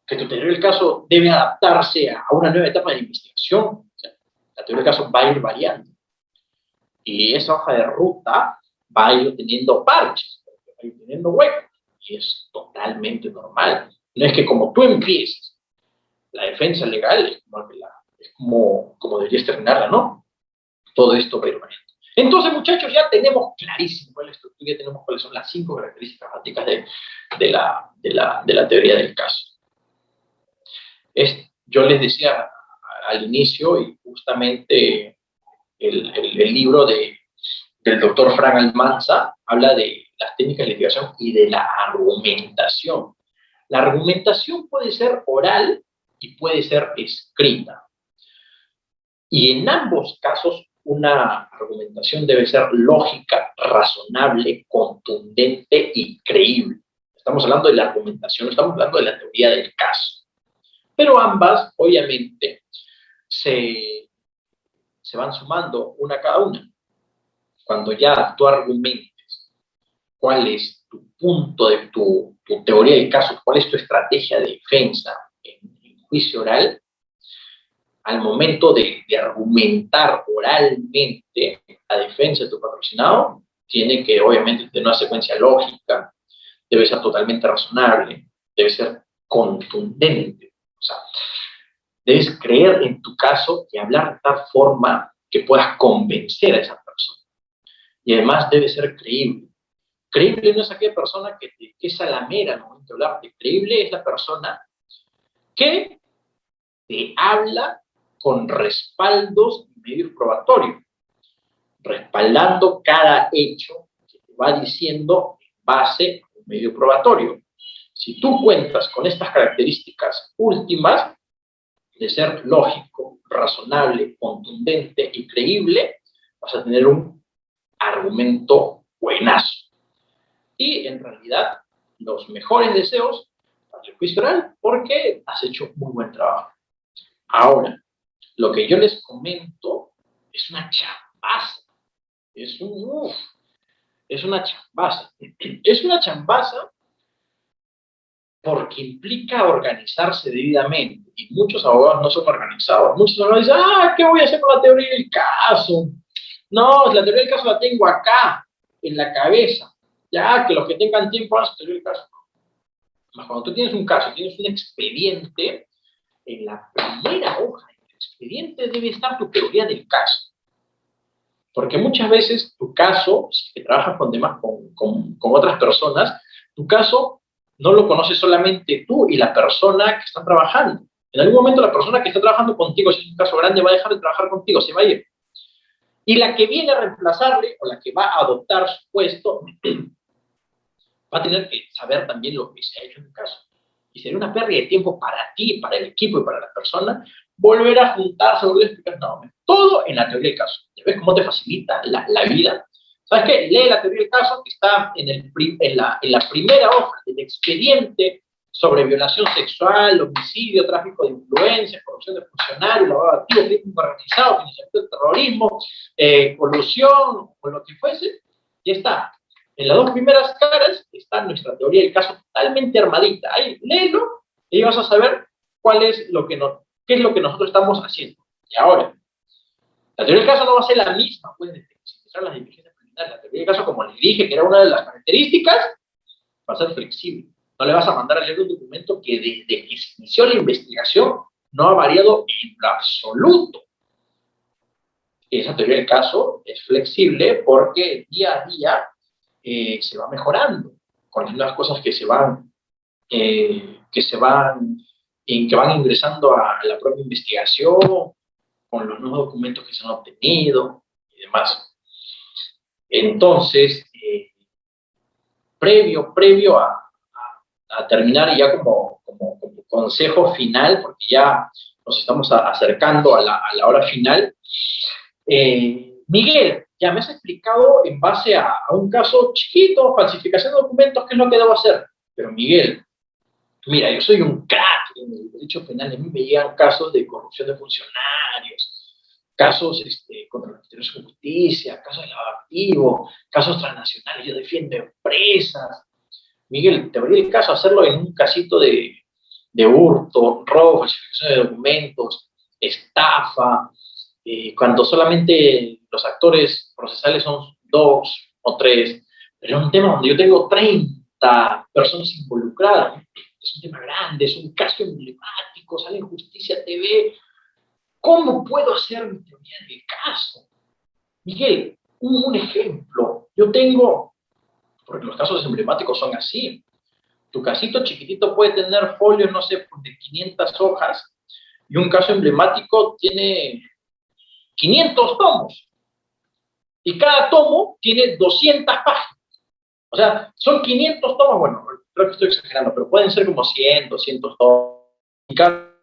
tu teoría del caso debe adaptarse a una nueva etapa de investigación. O sea, la teoría del caso va a ir variando. Y esa hoja de ruta va a ir teniendo parches, va a ir teniendo huecos. Y es totalmente normal. No es que como tú empieces la defensa legal, es como deberías terminarla, ¿no? Todo esto va a ir variando. Entonces, muchachos, ya tenemos clarísimo cuál es la estructura, ya tenemos cuáles son las 5 características básicas de la teoría del caso. Yo les decía al inicio, y justamente el libro del doctor Frank Almanza habla de las técnicas de litigación y de la argumentación. La argumentación puede ser oral y puede ser escrita. Y en ambos casos, una argumentación debe ser lógica, razonable, contundente y creíble. Estamos hablando de la argumentación, estamos hablando de la teoría del caso. Pero ambas, obviamente, se van sumando una a cada una. Cuando ya tú argumentes cuál es tu punto de tu teoría del caso, cuál es tu estrategia de defensa en juicio oral, al momento de argumentar oralmente la defensa de tu patrocinado, tiene que obviamente tener una secuencia lógica, debe ser totalmente razonable, debe ser contundente. O sea, debes creer en tu caso y hablar de tal forma que puedas convencer a esa persona. Y además debe ser creíble. Creíble no es aquella persona que es salamera al momento de hablarte. Creíble es la persona que te habla con respaldos y medios probatorios, respaldando cada hecho que te va diciendo en base a un medio probatorio. Si tú cuentas con estas características últimas, de ser lógico, razonable, contundente y creíble, vas a tener un argumento buenazo. Y en realidad, los mejores deseos para el juicio oral, porque has hecho muy buen trabajo. Ahora, lo que yo les comento es una chambaza. Es una chambaza. Es una chambaza porque implica organizarse debidamente. Y muchos abogados no son organizados. Muchos abogados dicen, ¿qué voy a hacer con la teoría del caso? No, la teoría del caso la tengo acá, en la cabeza. Ya, que los que tengan tiempo hagan su teoría del caso. Más cuando tú tienes un caso, tienes un expediente, en la primera hoja del expediente debe estar tu teoría del caso. Porque muchas veces tu caso, si trabajas con otras personas, tu caso no lo conoces solamente tú y la persona que está trabajando. En algún momento la persona que está trabajando contigo, si es un caso grande, va a dejar de trabajar contigo, se va a ir. Y la que viene a reemplazarle o la que va a adoptar su puesto va a tener que saber también lo que se ha hecho en el caso. Y sería una pérdida de tiempo para ti, para el equipo y para la persona volver a juntarse, volver a explicar, no, todo en la teoría del caso. ¿Ya ves cómo te facilita la vida? ¿Sabes qué? Lee la teoría del caso que está en la primera hoja del expediente sobre violación sexual, homicidio, tráfico de influencias, corrupción de funcionarios, lavado de activos, crimen organizado, financiamiento del terrorismo, colusión, o lo que fuese, y está. En las dos primeras caras está nuestra teoría del caso totalmente armadita. Ahí, léelo y vas a saber qué es lo que nosotros estamos haciendo. Y ahora, la teoría del caso no va a ser la misma, pues, desde que se empezaron las diligencias preliminares. La teoría del caso, como les dije, que era una de las características, va a ser flexible. No le vas a mandar a leer un documento que desde que se inició la investigación no ha variado en lo absoluto. Esa teoría del caso es flexible porque día a día se va mejorando con las nuevas cosas que van ingresando a la propia investigación, con los nuevos documentos que se han obtenido y demás. Entonces, previo a terminar y ya como consejo final, porque ya nos estamos acercando a la hora final. Miguel, ya me has explicado en base a un caso chiquito, falsificación de documentos, qué es lo que debo hacer. Pero Miguel, mira, yo soy un crack en el derecho penal, a mí me llegan casos de corrupción de funcionarios, casos contra los ministerios de justicia, casos de lavado de activos, casos transnacionales, yo defiendo empresas. Miguel, ¿te habría el caso hacerlo en un casito de hurto, robo, falsificación de documentos, estafa, cuando solamente los actores procesales son 2 o 3, pero es un tema donde yo tengo 30 personas involucradas? Es un tema grande, es un caso emblemático, sale en Justicia TV. ¿Cómo puedo hacer mi teoría del caso? Miguel, un ejemplo. Yo tengo, porque los casos emblemáticos son así, tu casito chiquitito puede tener folios, no sé, de 500 hojas, y un caso emblemático tiene 500 tomos, y cada tomo tiene 200 páginas. O sea, son 500 tomos, bueno, creo que estoy exagerando, pero pueden ser como 100, 200 tomos, y cada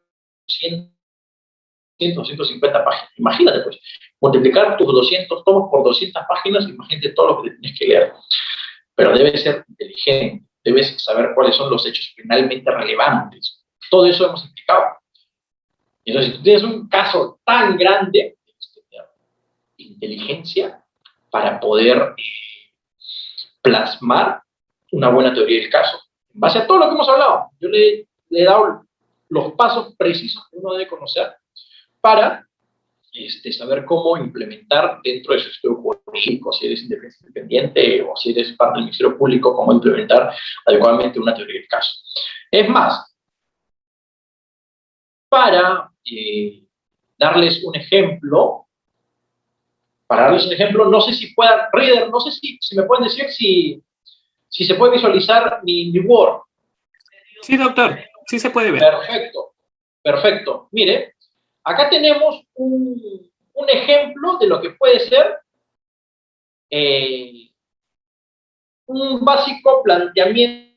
100, 150 páginas. Imagínate, pues, multiplicar tus 200 tomos por 200 páginas, imagínate todo lo que tienes que leer. Pero debes ser inteligente, debes saber cuáles son los hechos penalmente relevantes. Todo eso hemos explicado. Entonces, si tú tienes un caso tan grande, tienes que tener inteligencia para poder plasmar una buena teoría del caso. En base a todo lo que hemos hablado, yo le he dado los pasos precisos que uno debe conocer para saber cómo implementar dentro de su estudio jurídico, si eres independiente o si eres parte del Ministerio Público, cómo implementar adecuadamente una teoría del caso. Es más, para darles un ejemplo, no sé si puedan, Reader, no sé si me pueden decir si se puede visualizar mi Word. Sí, doctor, sí se puede ver. Perfecto, perfecto. Mire, acá tenemos un ejemplo de lo que puede ser un básico planteamiento.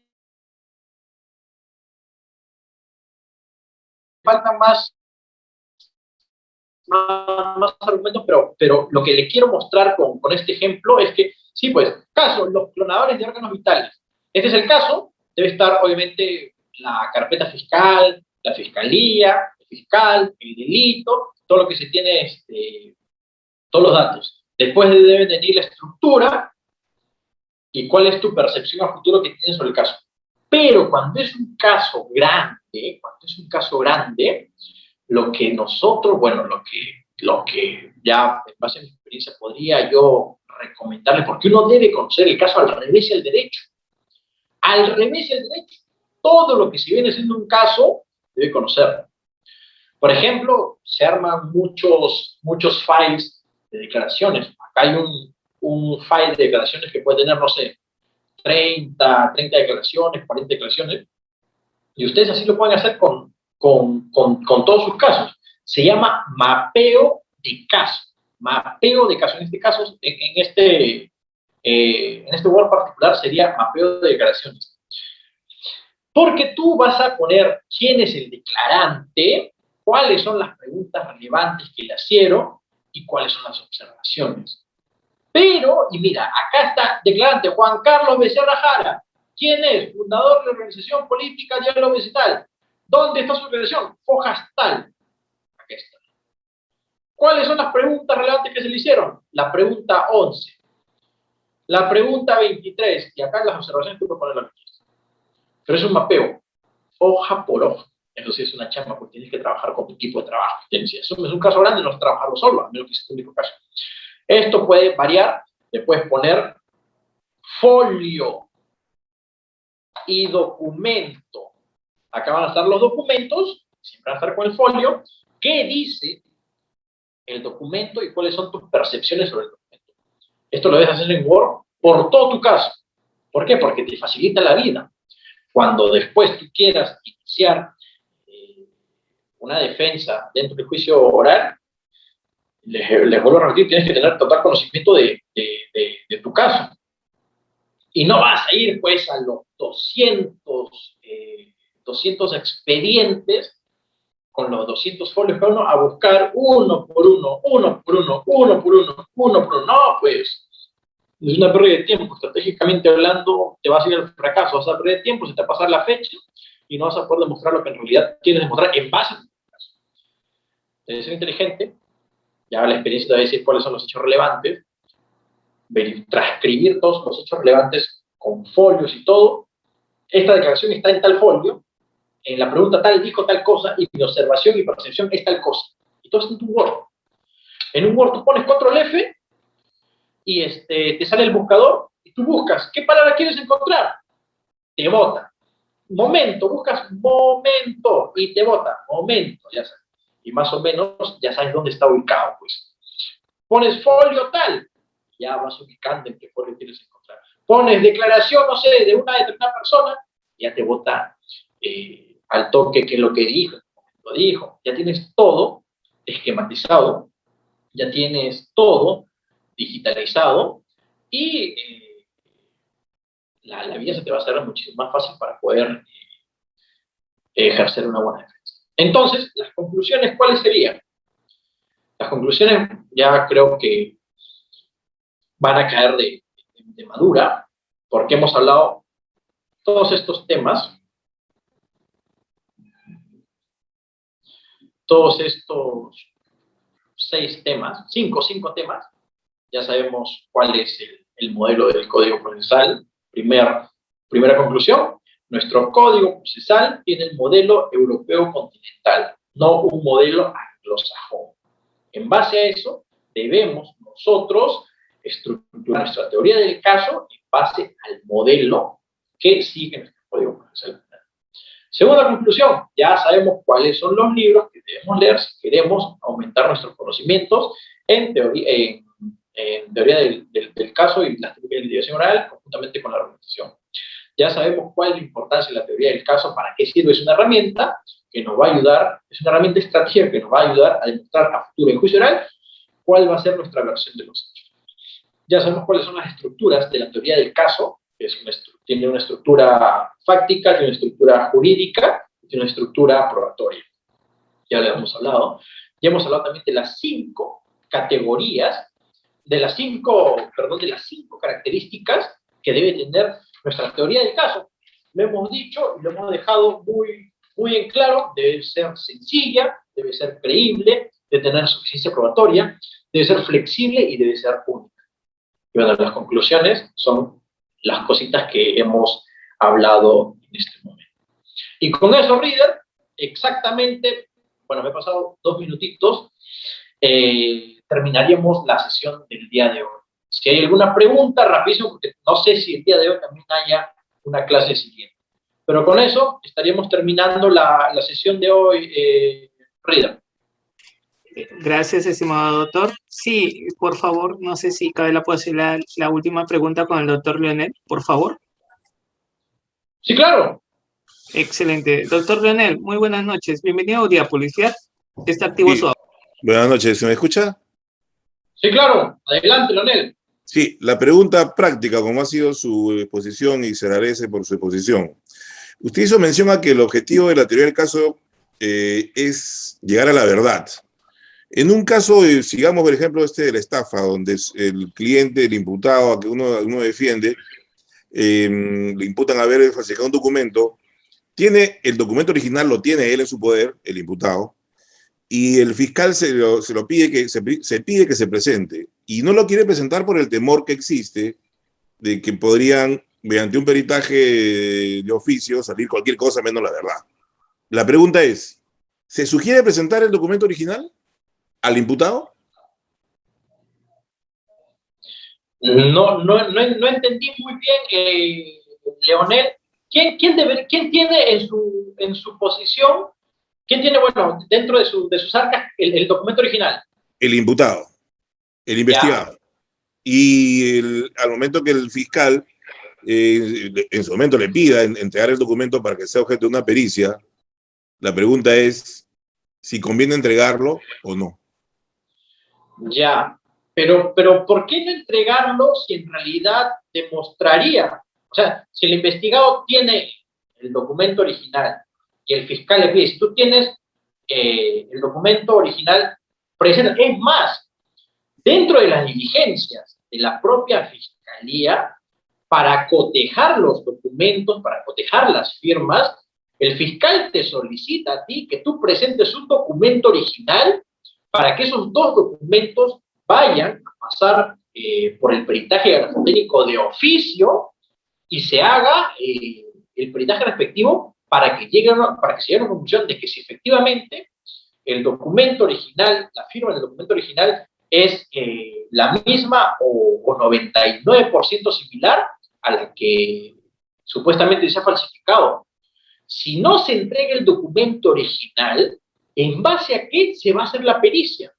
Faltan más argumentos, pero lo que le quiero mostrar con este ejemplo es que, sí, pues, caso, los clonadores de órganos vitales. Este es el caso, debe estar obviamente la carpeta fiscal, la fiscalía, el fiscal, el delito, todo lo que se tiene, todos los datos. Después debe venir la estructura y cuál es tu percepción a futuro que tienes sobre el caso. Pero cuando es un caso grande, lo que nosotros, bueno, lo que ya en base a mi experiencia podría yo recomendarle, porque uno debe conocer el caso al revés y al derecho. Al revés y al derecho. Todo lo que se viene siendo un caso, debe conocerlo. Por ejemplo, se arman muchos files de declaraciones. Acá hay un file de declaraciones que puede tener, no sé, 30 declaraciones, 40 declaraciones, y ustedes así lo pueden hacer con todos sus casos. Se llama mapeo de caso. Mapeo de caso. En este caso, en este Word particular sería mapeo de declaraciones. Porque tú vas a poner quién es el declarante, cuáles son las preguntas relevantes que le hicieron y cuáles son las observaciones. Pero, y mira, acá está declarante Juan Carlos Becerra Jara. ¿Quién es? Fundador de la organización política Diálogo Vegetal. ¿Dónde está su organización? Fojas tal. Aquí está. ¿Cuáles son las preguntas relevantes que se le hicieron? La pregunta 11. La pregunta 23. Y acá las observaciones tú puedes poner las 23. Pero es un mapeo, hoja por hoja. Eso sí es una chamba, porque tienes que trabajar con tu equipo de trabajo. Eso es un caso grande, no es trabajarlo solo, a menos que sea tu único caso. Esto puede variar, le puedes poner folio y documento. Acá van a estar los documentos, siempre van a estar con el folio. ¿Qué dice el documento y cuáles son tus percepciones sobre el documento? Esto lo debes hacer en Word por todo tu caso. ¿Por qué? Porque te facilita la vida. Cuando después tú quieras iniciar una defensa dentro del juicio oral, les vuelvo a repetir, tienes que tener total conocimiento de tu caso. Y no vas a ir pues a los 200 expedientes con los 200 folios cada uno a buscar uno por uno, uno por uno, uno por uno, uno por uno. No, pues es una pérdida de tiempo. Estratégicamente hablando, te vas a ir al fracaso, vas a perder tiempo, se te va a pasar la fecha y no vas a poder demostrar lo que en realidad quieres demostrar en base a tu caso. Debes ser inteligente, ya la experiencia te va a decir cuáles son los hechos relevantes, transcribir todos los hechos relevantes con folios y todo. Esta declaración está en tal folio, en la pregunta tal dijo tal cosa, y mi observación y percepción es tal cosa. Y todo está en tu Word. En un Word tú pones Control F y te sale el buscador y tú buscas, ¿qué palabra quieres encontrar? Te bota. Momento, buscas momento y te bota. Momento, ya sabes. Y más o menos ya sabes dónde está ubicado, pues. Pones folio tal, ya vas ubicando en qué folio quieres encontrar. Pones declaración, no sé, de una determinada persona, ya te bota al toque qué es lo que dijo, lo dijo. Ya tienes todo esquematizado, ya tienes todo digitalizado y la vida se te va a hacer muchísimo más fácil para poder ejercer una buena defensa. Entonces, las conclusiones, ¿cuáles serían? Las conclusiones ya creo que van a caer de madura, porque hemos hablado todos estos temas, todos estos 5 temas, ya sabemos cuál es el modelo del código procesal. Primera conclusión, nuestro código procesal tiene el modelo europeo continental, no un modelo anglosajón. En base a eso, debemos nosotros estructurar nuestra teoría del caso en base al modelo que sigue nuestro código procesal. Segunda conclusión, ya sabemos cuáles son los libros que debemos leer si queremos aumentar nuestros conocimientos en teoría del caso y la teoría de litigación oral, conjuntamente con la argumentación. Ya sabemos cuál es la importancia de la teoría del caso, para qué sirve. Es una herramienta que nos va a ayudar, es una herramienta estratégica que nos va a ayudar a demostrar a futuro en juicio oral cuál va a ser nuestra versión de los hechos. Ya sabemos cuáles son las estructuras de la teoría del caso, que tiene una estructura fáctica, tiene una estructura jurídica, tiene una estructura probatoria. Ya le hemos hablado. Ya hemos hablado también de las 5 categorías, de las cinco características que debe tener nuestra teoría del caso. Lo hemos dicho y lo hemos dejado muy, muy en claro: debe ser sencilla, debe ser creíble, debe tener suficiencia probatoria, debe ser flexible y debe ser única. Y bueno, las conclusiones son las cositas que hemos hablado en este momento. Y con eso, Reader, exactamente, bueno, me he pasado 2 minutitos, terminaríamos la sesión del día de hoy. Si hay alguna pregunta, rapidísimo, porque no sé si el día de hoy también haya una clase siguiente. Pero con eso estaríamos terminando la sesión de hoy, Reader. Gracias, estimado doctor. Sí, por favor, no sé si cabe la posibilidad, la última pregunta con el doctor Leonel, por favor. Sí, claro. Excelente. Doctor Leonel, muy buenas noches. Bienvenido a Audiápolis. ¿Ya está activo Sí. su audio? Buenas noches, ¿se me escucha? Sí, claro. Adelante, Leonel. Sí, la pregunta práctica, como ha sido su exposición y se agradece por su exposición. Usted hizo mención a que el objetivo de la teoría del caso es llegar a la verdad. En un caso, sigamos por ejemplo de la estafa, donde el cliente, el imputado a que uno defiende, le imputan haber falsificado un documento, el documento original lo tiene él en su poder, el imputado, y el fiscal se pide que se presente, y no lo quiere presentar por el temor que existe de que podrían, mediante un peritaje de oficio, salir cualquier cosa menos la verdad. La pregunta es, ¿se sugiere presentar el documento original al imputado? No entendí muy bien, Leonel. ¿Quién tiene en su posición, quién tiene, bueno, dentro de sus arcas el documento original? El imputado, el investigado. Ya. Y al momento que el fiscal en su momento le pida entregar el documento para que sea objeto de una pericia, la pregunta es si conviene entregarlo o no. Ya, pero ¿por qué no entregarlo si en realidad demostraría O sea, si el investigado tiene el documento original y el fiscal le pide, si tú tienes el documento original presente, es más, dentro de las diligencias de la propia fiscalía, para cotejar los documentos, para cotejar las firmas, el fiscal te solicita a ti que tú presentes un documento original para que esos dos documentos vayan a pasar por el peritaje grafotécnico de oficio y se haga el peritaje respectivo para que para que se llegue a una conclusión de que si efectivamente el documento original, la firma del documento original es la misma o 99% similar a la que supuestamente se ha falsificado. Si no se entrega el documento original, ¿en base a qué se va a hacer la pericia?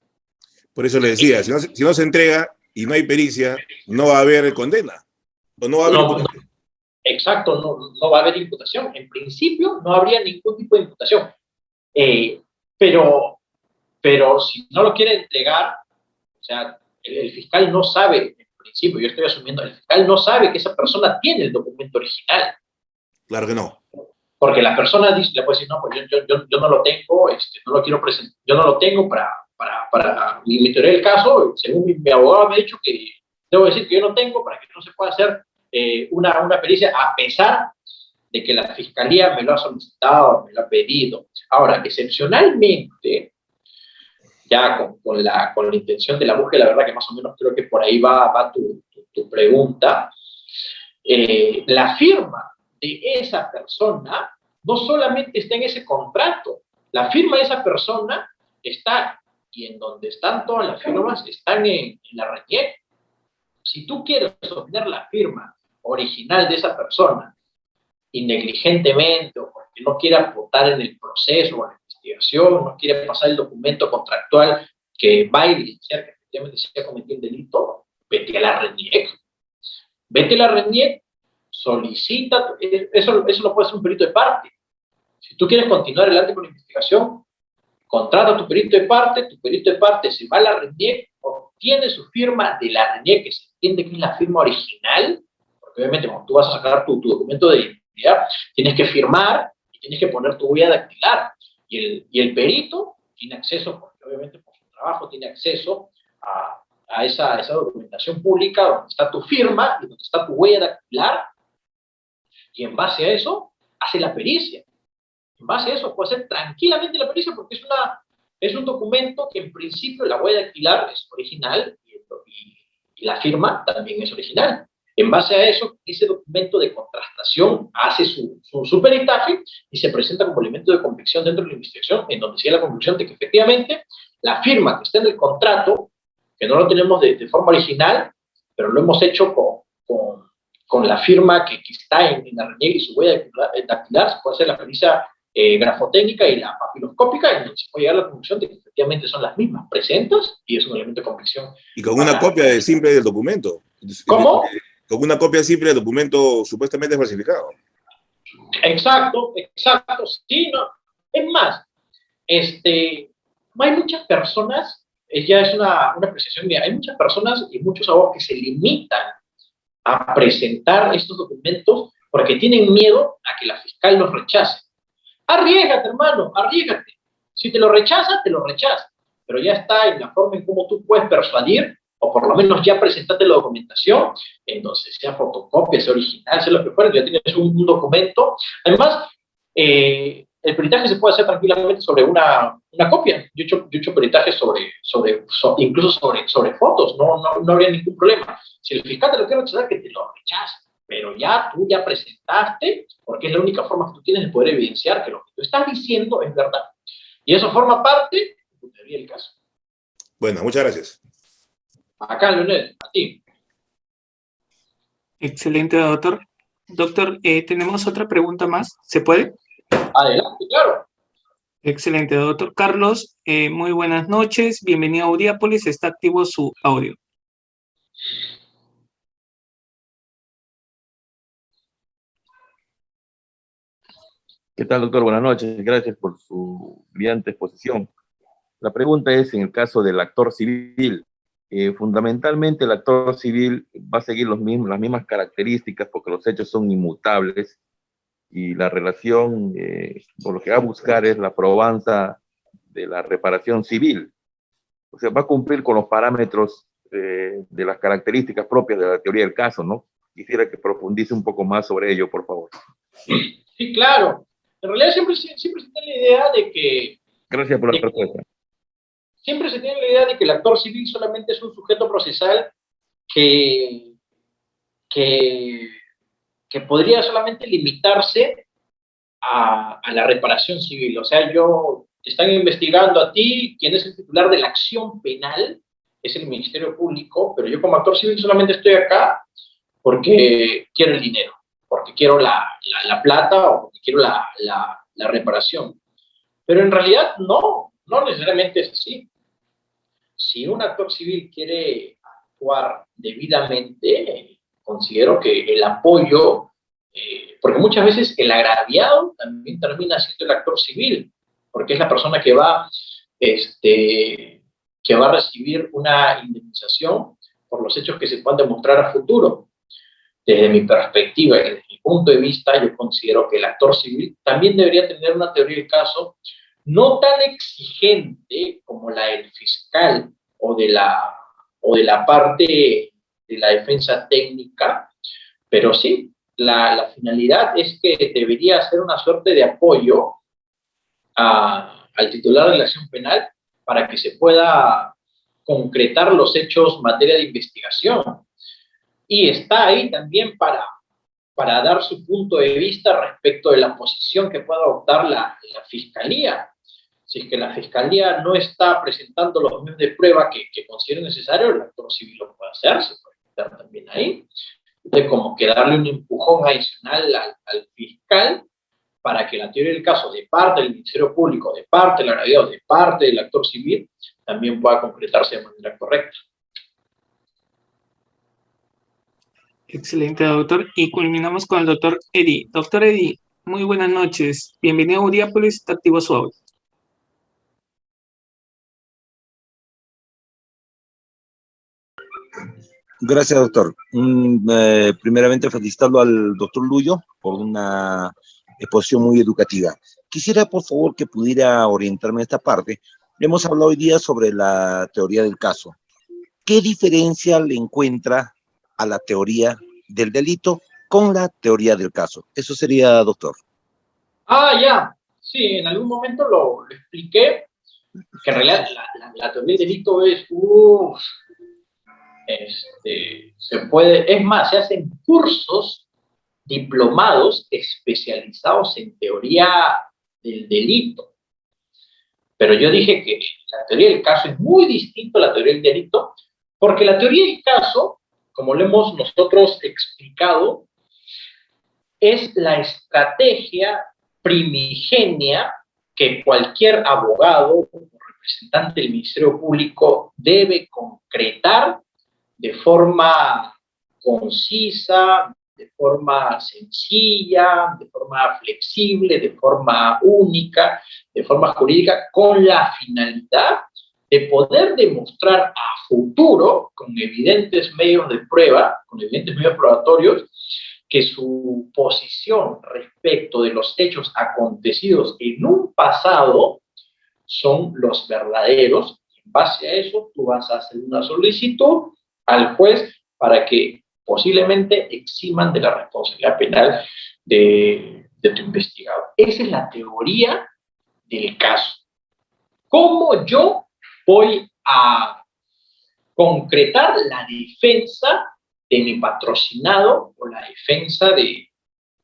Por eso le decía, si no se entrega y no hay pericia, no va a haber condena. O no va a haber imputación. Exacto, no va a haber imputación. En principio no habría ningún tipo de imputación. Pero si no lo quiere entregar, o sea, el fiscal no sabe, en principio, yo estoy asumiendo, el fiscal no sabe que esa persona tiene el documento original. Claro que no. Porque la persona dice, le puede decir, no, pues yo no lo tengo, no lo quiero presentar, yo no lo tengo para mi teoría del caso, según mi abogado me ha dicho que debo decir que yo no tengo para que no se pueda hacer una pericia, a pesar de que la fiscalía me lo ha solicitado, me lo ha pedido. Ahora, excepcionalmente, ya con la intención de la búsqueda, la verdad que más o menos creo que por ahí va tu pregunta, la firma de esa persona no solamente está en ese contrato, la firma de esa persona está, y en donde están todas las firmas, están en la RENIEC. Si tú quieres obtener la firma original de esa persona, y negligentemente, o porque no quiere aportar en el proceso o en la investigación, no quiere pasar el documento contractual que va a evidenciar que efectivamente se ha cometido un delito, vete a la RENIEC. Vete a la RENIEC, solicita, eso lo puede hacer un perito de parte. Si tú quieres continuar adelante con la investigación, contrata a tu perito de parte se va a la RENIEC, obtiene su firma de la RENIEC, que se entiende que es la firma original, porque obviamente cuando tú vas a sacar tu documento de identidad, tienes que firmar y tienes que poner tu huella dactilar. Y el perito tiene acceso, porque obviamente por su trabajo tiene acceso a esa documentación pública donde está tu firma y donde está tu huella dactilar, y en base a eso hace la pericia. En base a eso puede hacer tranquilamente la pericia porque es un documento que en principio la huella dactilar es original y la firma también es original. En base a eso, ese documento de contrastación hace su peritaje y se presenta como elemento de convicción dentro de la investigación, en donde se llega a la conclusión de que efectivamente la firma que está en el contrato, que no lo tenemos de forma original, pero lo hemos hecho con la firma que está en la RENIEC y su huella dactilar, se puede hacer la pericia grafotécnica y la papiloscópica, y se puede llegar a la conclusión de que efectivamente son las mismas presentes y es un elemento de convicción. Y con una copia simple del documento. ¿Cómo? Con una copia simple del documento supuestamente falsificado. Exacto, sí, no. Es más, hay muchas personas, ya es una apreciación mía, hay muchas personas y muchos abogados que se limitan a presentar estos documentos porque tienen miedo a que la fiscal los rechace. Arriésgate, hermano, arriésgate. Si te lo rechaza, te lo rechaza. Pero ya está en la forma en cómo tú puedes persuadir, o por lo menos ya presentaste la documentación, entonces sea fotocopia, sea original, sea lo que fuera, ya tienes un documento. Además, el peritaje se puede hacer tranquilamente sobre una copia. Yo he hecho peritaje incluso sobre fotos, no habría ningún problema. Si el fiscal te lo quiere rechazar, que te lo rechace. Pero tú ya presentaste, porque es la única forma que tú tienes de poder evidenciar que lo que tú estás diciendo es verdad. Y eso forma parte de tu teoría del caso. Bueno, muchas gracias. Acá, Leonel, a ti. Excelente, doctor. Doctor, tenemos otra pregunta más. ¿Se puede? Adelante, claro. Excelente, doctor. Carlos, muy buenas noches. Bienvenido a Audiápolis. Está activo su audio. ¿Qué tal, doctor? Buenas noches. Gracias por su brillante exposición. La pregunta es, en el caso del actor civil, fundamentalmente el actor civil va a seguir las mismas características porque los hechos son inmutables y la relación, por lo que va a buscar es la probanza de la reparación civil. O sea, va a cumplir con los parámetros de las características propias de la teoría del caso, ¿no? Quisiera que profundice un poco más sobre ello, por favor. Sí, claro. En realidad siempre se tiene la idea de que... Gracias por la respuesta. Siempre se tiene la idea de que el actor civil solamente es un sujeto procesal que, que, que podría solamente limitarse a la reparación civil. O sea, te están investigando a ti, quien es el titular de la acción penal es el Ministerio Público, pero yo como actor civil solamente estoy acá porque quiero el dinero, porque quiero la plata o porque quiero la reparación. Pero en realidad no necesariamente es así. Si un actor civil quiere actuar debidamente, considero que el apoyo, porque muchas veces el agraviado también termina siendo el actor civil, porque es la persona que va a recibir una indemnización por los hechos que se puedan demostrar a futuro. Desde mi perspectiva y desde mi punto de vista, yo considero que el actor civil también debería tener una teoría del caso no tan exigente como la del fiscal o de la parte de la defensa técnica, pero sí, la finalidad es que debería ser una suerte de apoyo al titular de la acción penal para que se pueda concretar los hechos en materia de investigación. Y está ahí también para dar su punto de vista respecto de la posición que pueda adoptar la Fiscalía. Si es que la Fiscalía no está presentando los medios de prueba que considere necesario, el actor civil lo puede hacer, se puede estar también ahí. Entonces, como que darle un empujón adicional al fiscal para que la teoría del caso de parte del Ministerio Público, de parte del agraviado, de parte del actor civil, también pueda concretarse de manera correcta. Excelente, doctor. Y culminamos con el doctor Eddie. Doctor Eddie, muy buenas noches. Bienvenido a Uriápolis, Activo Suave. Gracias, doctor. Primeramente, felicitarlo al doctor Luyo por una exposición muy educativa. Quisiera, por favor, que pudiera orientarme en esta parte. Hemos hablado hoy día sobre la teoría del caso. ¿Qué diferencia le encuentra a la teoría del delito con la teoría del caso? Eso sería, doctor. Ya. Sí, en algún momento lo expliqué, que en realidad la teoría del delito es... es más, se hacen cursos diplomados especializados en teoría del delito. Pero yo dije que la teoría del caso es muy distinta a la teoría del delito, porque la teoría del caso, como lo hemos nosotros explicado, es la estrategia primigenia que cualquier abogado o representante del Ministerio Público debe concretar de forma concisa, de forma sencilla, de forma flexible, de forma única, de forma jurídica, con la finalidad de poder demostrar a futuro, con evidentes medios de prueba, con evidentes medios probatorios, que su posición respecto de los hechos acontecidos en un pasado son los verdaderos. En base a eso, tú vas a hacer una solicitud al juez para que posiblemente eximan de la responsabilidad penal de tu investigado. Esa es la teoría del caso. ¿Cómo yo voy a concretar la defensa de mi patrocinado o la defensa de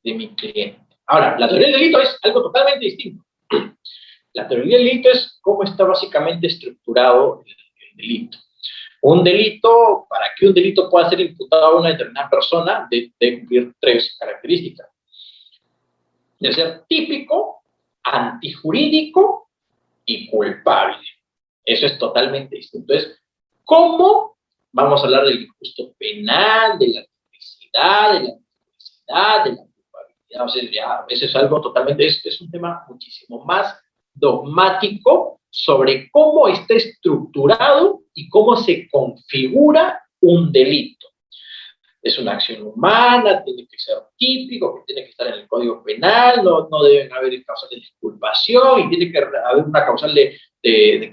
mi cliente? Ahora, la teoría del delito es algo totalmente distinto. La teoría del delito es cómo está básicamente estructurado el delito. Un delito, para que un delito pueda ser imputado a una determinada persona, debe cumplir 3 características. De ser típico, antijurídico y culpable. Eso es totalmente distinto. Entonces, ¿cómo? Vamos a hablar del injusto penal, de la tipicidad, de la tipicidad, de la culpabilidad. O sea, ya, eso es algo totalmente, es un tema muchísimo más dogmático sobre cómo está estructurado y cómo se configura un delito. Es una acción humana, tiene que ser típico, que tiene que estar en el Código Penal, no deben haber causas de disculpación y tiene que haber una causal tiene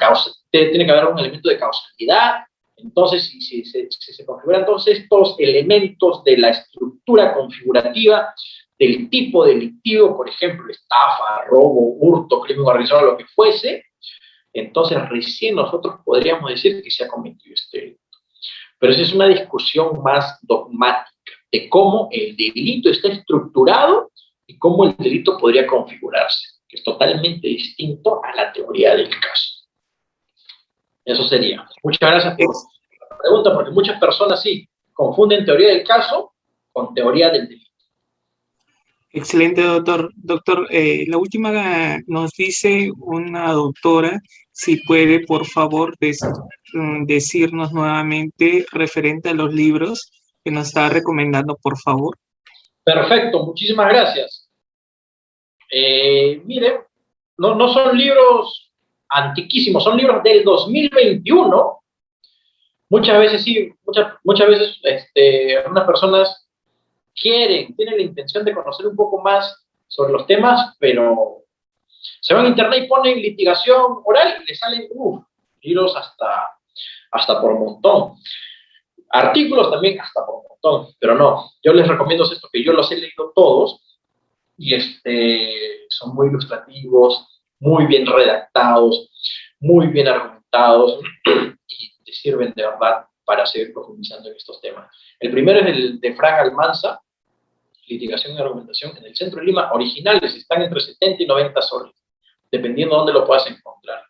que haber un elemento de causalidad. Entonces, si se configuran todos estos elementos de la estructura configurativa del tipo delictivo, por ejemplo, estafa, robo, hurto, crimen organizado, lo que fuese, entonces recién nosotros podríamos decir que se ha cometido este delito. Pero esa es una discusión más dogmática de cómo el delito está estructurado y cómo el delito podría configurarse, que es totalmente distinto a la teoría del caso. Eso sería. Muchas gracias por la pregunta, porque muchas personas sí confunden teoría del caso con teoría del delito. Excelente, doctor. Doctor, la última nos dice una doctora, si puede, por favor, decirnos nuevamente referente a los libros que nos está recomendando, por favor. Perfecto, muchísimas gracias. Miren, no son libros antiquísimos, son libros del 2021. Muchas veces sí, muchas veces algunas personas tienen la intención de conocer un poco más sobre los temas, pero se van a internet y ponen litigación oral y les salen libros hasta por montón. Artículos también hasta por montón, pero no, yo les recomiendo esto, que yo los he leído todos y son muy ilustrativos, muy bien redactados, muy bien argumentados y te sirven de verdad para seguir profundizando en estos temas. El primero es el de Frank Almanza, Litigación y Argumentación en el Centro de Lima. Originales están entre 70 y 90 soles, dependiendo de dónde lo puedas encontrar.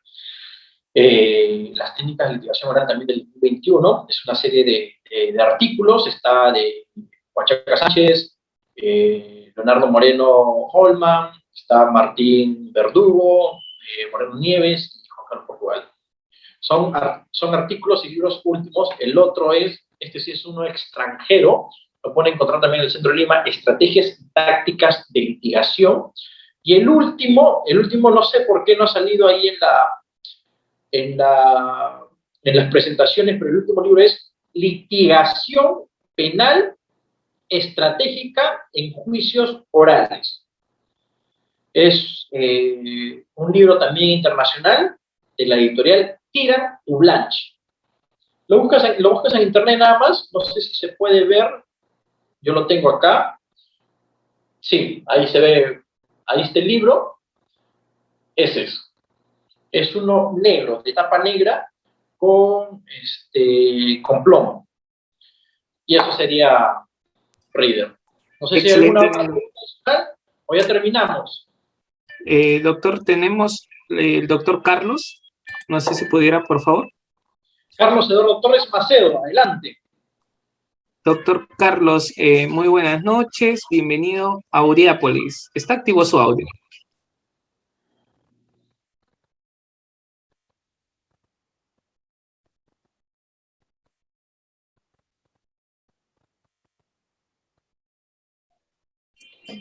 Las técnicas de litigación oral también del 2021, es una serie de artículos, está de Huachaca Sánchez, Leonardo Moreno Holman, está Martín Verdugo, Moreno Nieves y Juan Carlos Portugal. Son artículos y libros últimos. El otro este sí es uno extranjero, lo pueden encontrar también en el Centro de Lima, Estrategias y Tácticas de Litigación. Y el último no sé por qué no ha salido ahí en las presentaciones, pero el último libro es Litigación Penal Estratégica en Juicios Orales. Es un libro también internacional de la editorial Tira u Blanche. Lo buscas en internet nada más, no sé si se puede ver, yo lo tengo acá. Sí, ahí se ve, ahí está el libro. Ese es uno negro, de tapa negra, con plomo. Y eso sería Reader. No sé si hay alguna otra pregunta o ya terminamos. Doctor, tenemos el doctor Carlos. No sé si pudiera, por favor. Carlos Eduardo Torres Macedo, adelante. Doctor Carlos, muy buenas noches. Bienvenido a Audiápolis. ¿Está activo su audio?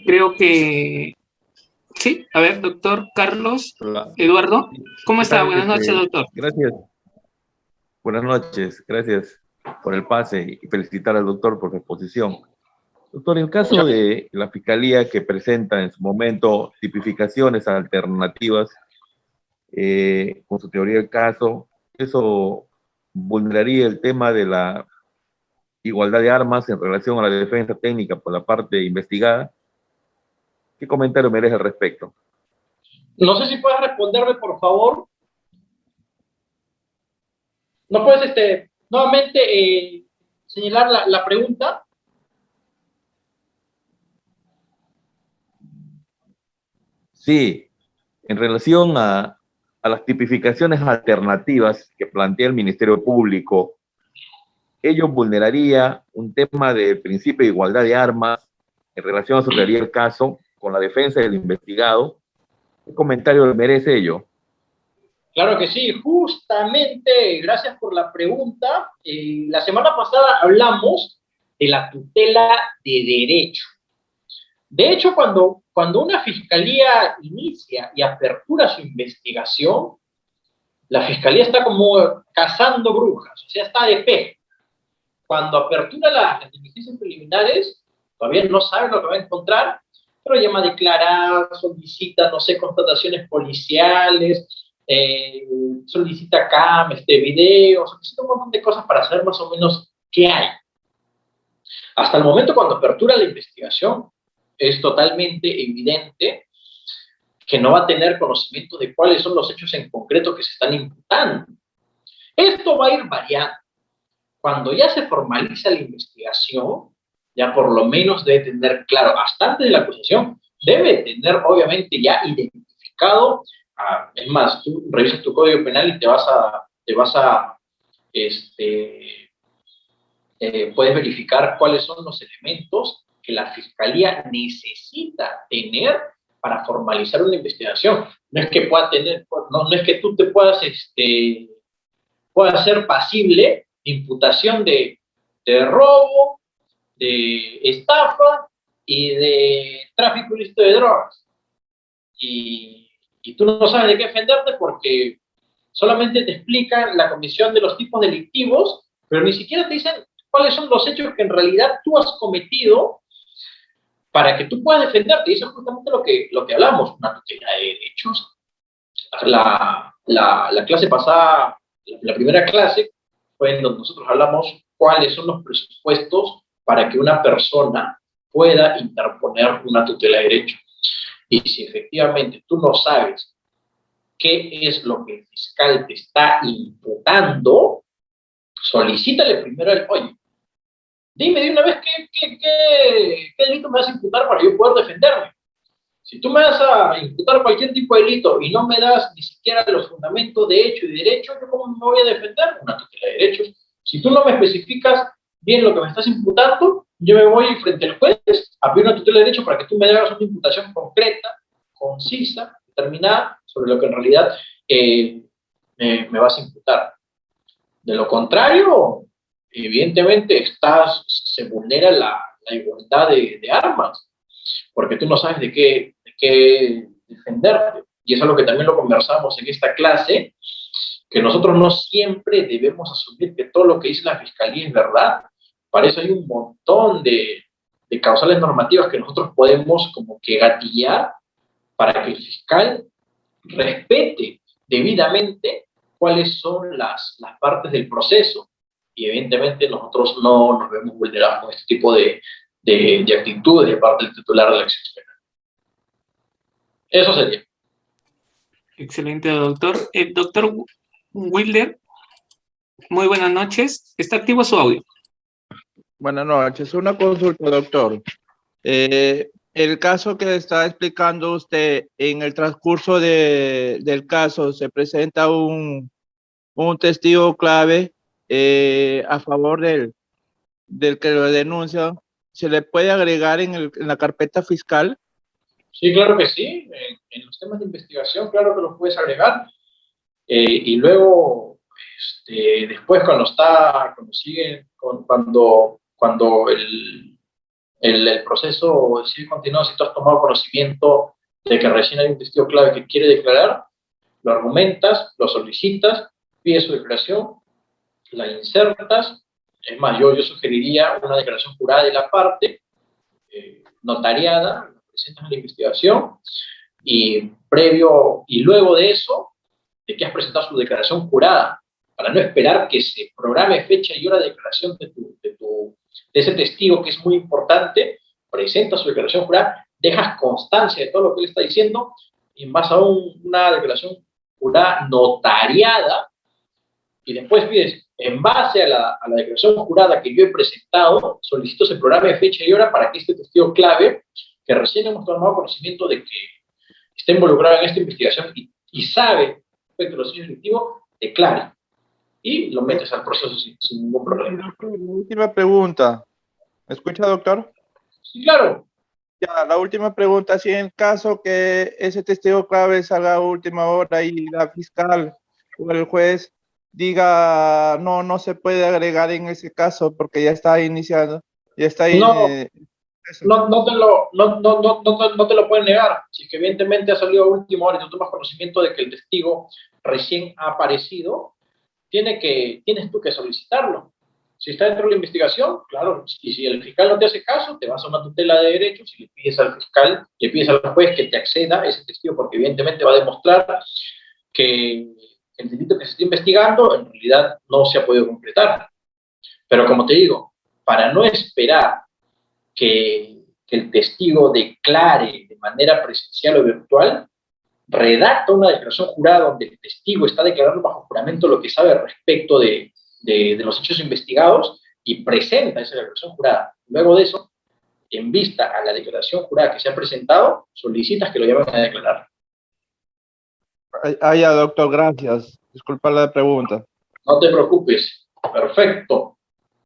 Creo que sí. A ver, doctor Carlos. Hola. Eduardo, ¿cómo está? Buenas noches, doctor. Gracias. Buenas noches, gracias por el pase y felicitar al doctor por su exposición. Doctor, en el caso de la Fiscalía que presenta en su momento tipificaciones alternativas con su teoría del caso, ¿eso vulneraría el tema de la igualdad de armas en relación a la defensa técnica por la parte investigada? ¿Qué comentario merece al respecto? No sé si puedes responderme, por favor. ¿No puedes nuevamente señalar la pregunta? Sí, en relación a las tipificaciones alternativas que plantea el Ministerio Público, ello vulneraría un tema del principio de igualdad de armas en relación a su teoría del caso con la defensa del investigado. ¿Qué comentario le merece ello? Claro que sí, justamente, gracias por la pregunta. La semana pasada hablamos de la tutela de derecho. De hecho, cuando una fiscalía inicia y apertura su investigación, la fiscalía está como cazando brujas, o sea, está de pe. Cuando apertura las diligencias preliminares, todavía no sabe lo que va a encontrar, pero llama a declarar, solicita, no sé, constataciones policiales, solicita videos, solicita un montón de cosas para saber más o menos qué hay. Hasta el momento, cuando apertura la investigación, es totalmente evidente que no va a tener conocimiento de cuáles son los hechos en concreto que se están imputando. Esto va a ir variando. Cuando ya se formaliza la investigación, ya por lo menos debe tener claro, bastante de la acusación, debe tener obviamente ya identificado, es más, tú revisas tu código penal y puedes verificar cuáles son los elementos que la fiscalía necesita tener para formalizar una investigación. No es que pueda tener, no es que tú te puedas ser pasible de imputación de robo, de estafa y de tráfico ilícito de drogas. Y tú no sabes de qué defenderte porque solamente te explican la comisión de los tipos delictivos, pero ni siquiera te dicen cuáles son los hechos que en realidad tú has cometido para que tú puedas defenderte. Y eso es justamente lo que hablamos, una tutela de derechos. La clase pasada, la primera clase, fue en donde nosotros hablamos cuáles son los presupuestos para que una persona pueda interponer una tutela de derechos. Y si efectivamente tú no sabes qué es lo que el fiscal te está imputando, solicítale primero oye, dime de una vez qué delito me vas a imputar para yo poder defenderme. Si tú me vas a imputar cualquier tipo de delito y no me das ni siquiera los fundamentos de hecho y derecho, ¿yo cómo me voy a defender? Una tutela de derechos. Si tú no me especificas bien lo que me estás imputando, yo me voy frente al juez a pedir una tutela de derecho para que tú me hagas una imputación concreta, concisa, determinada, sobre lo que en realidad me vas a imputar. De lo contrario, evidentemente se vulnera la igualdad de armas, porque tú no sabes de qué defenderte. Y eso es lo que también lo conversamos en esta clase, que nosotros no siempre debemos asumir que todo lo que dice la fiscalía es verdad. Para eso hay un montón de causales normativas que nosotros podemos como que gatillar para que el fiscal respete debidamente cuáles son las partes del proceso. Y evidentemente nosotros no nos vemos vulnerados con este tipo de actitudes de parte del titular de la acción penal. Eso sería. Excelente, doctor. Doctor Wilder, muy buenas noches. ¿Está activo su audio? Buenas noches. Una consulta, doctor. El caso que está explicando usted, en el transcurso del caso se presenta un testigo clave a favor del que lo denuncia. ¿Se le puede agregar en la carpeta fiscal? Sí, claro que sí. En los temas de investigación, claro que los puedes agregar. Y luego, después cuando el proceso sigue continuando, si tú has tomado conocimiento de que recién hay un testigo clave que quiere declarar, lo argumentas, lo solicitas, pides su declaración, la insertas. Es más, yo sugeriría una declaración jurada de la parte, notariada, la presentas en la investigación, y luego de eso, de que has presentado su declaración jurada, para no esperar que se programe fecha y hora de declaración de ese testigo, que es muy importante, presenta su declaración jurada, dejas constancia de todo lo que él está diciendo, y en base a una declaración jurada notariada, y después pides, en base a la declaración jurada que yo he presentado, solicito se programe fecha y hora para que este testigo clave, que recién hemos tomado conocimiento de que está involucrado en esta investigación y sabe respecto a los hechos delictivos, declare. Y lo metes al proceso sin ningún problema. Doctor, la última pregunta. ¿Me escucha, doctor? Sí, claro. Ya, la última pregunta. Si en el caso que ese testigo clave salga a última hora y la fiscal o el juez diga no se puede agregar en ese caso porque ya está iniciado, ya está No. no te lo pueden negar. Si es que evidentemente ha salido a última hora y tú tomas conocimiento de que el testigo recién ha aparecido, tienes tú que solicitarlo. Si está dentro de la investigación, claro, y si el fiscal no te hace caso, te vas a una tutela de derechos y le pides al fiscal, le pides al juez que te acceda a ese testigo, porque evidentemente va a demostrar que el delito que se está investigando en realidad no se ha podido concretar. Pero como te digo, para no esperar que el testigo declare de manera presencial o virtual, redacta una declaración jurada donde el testigo está declarando bajo juramento lo que sabe respecto de los hechos investigados y presenta esa declaración jurada. Luego de eso, en vista a la declaración jurada que se ha presentado, solicitas que lo llamen a declarar. Ya, doctor, gracias. Disculpa la pregunta. No te preocupes. Perfecto.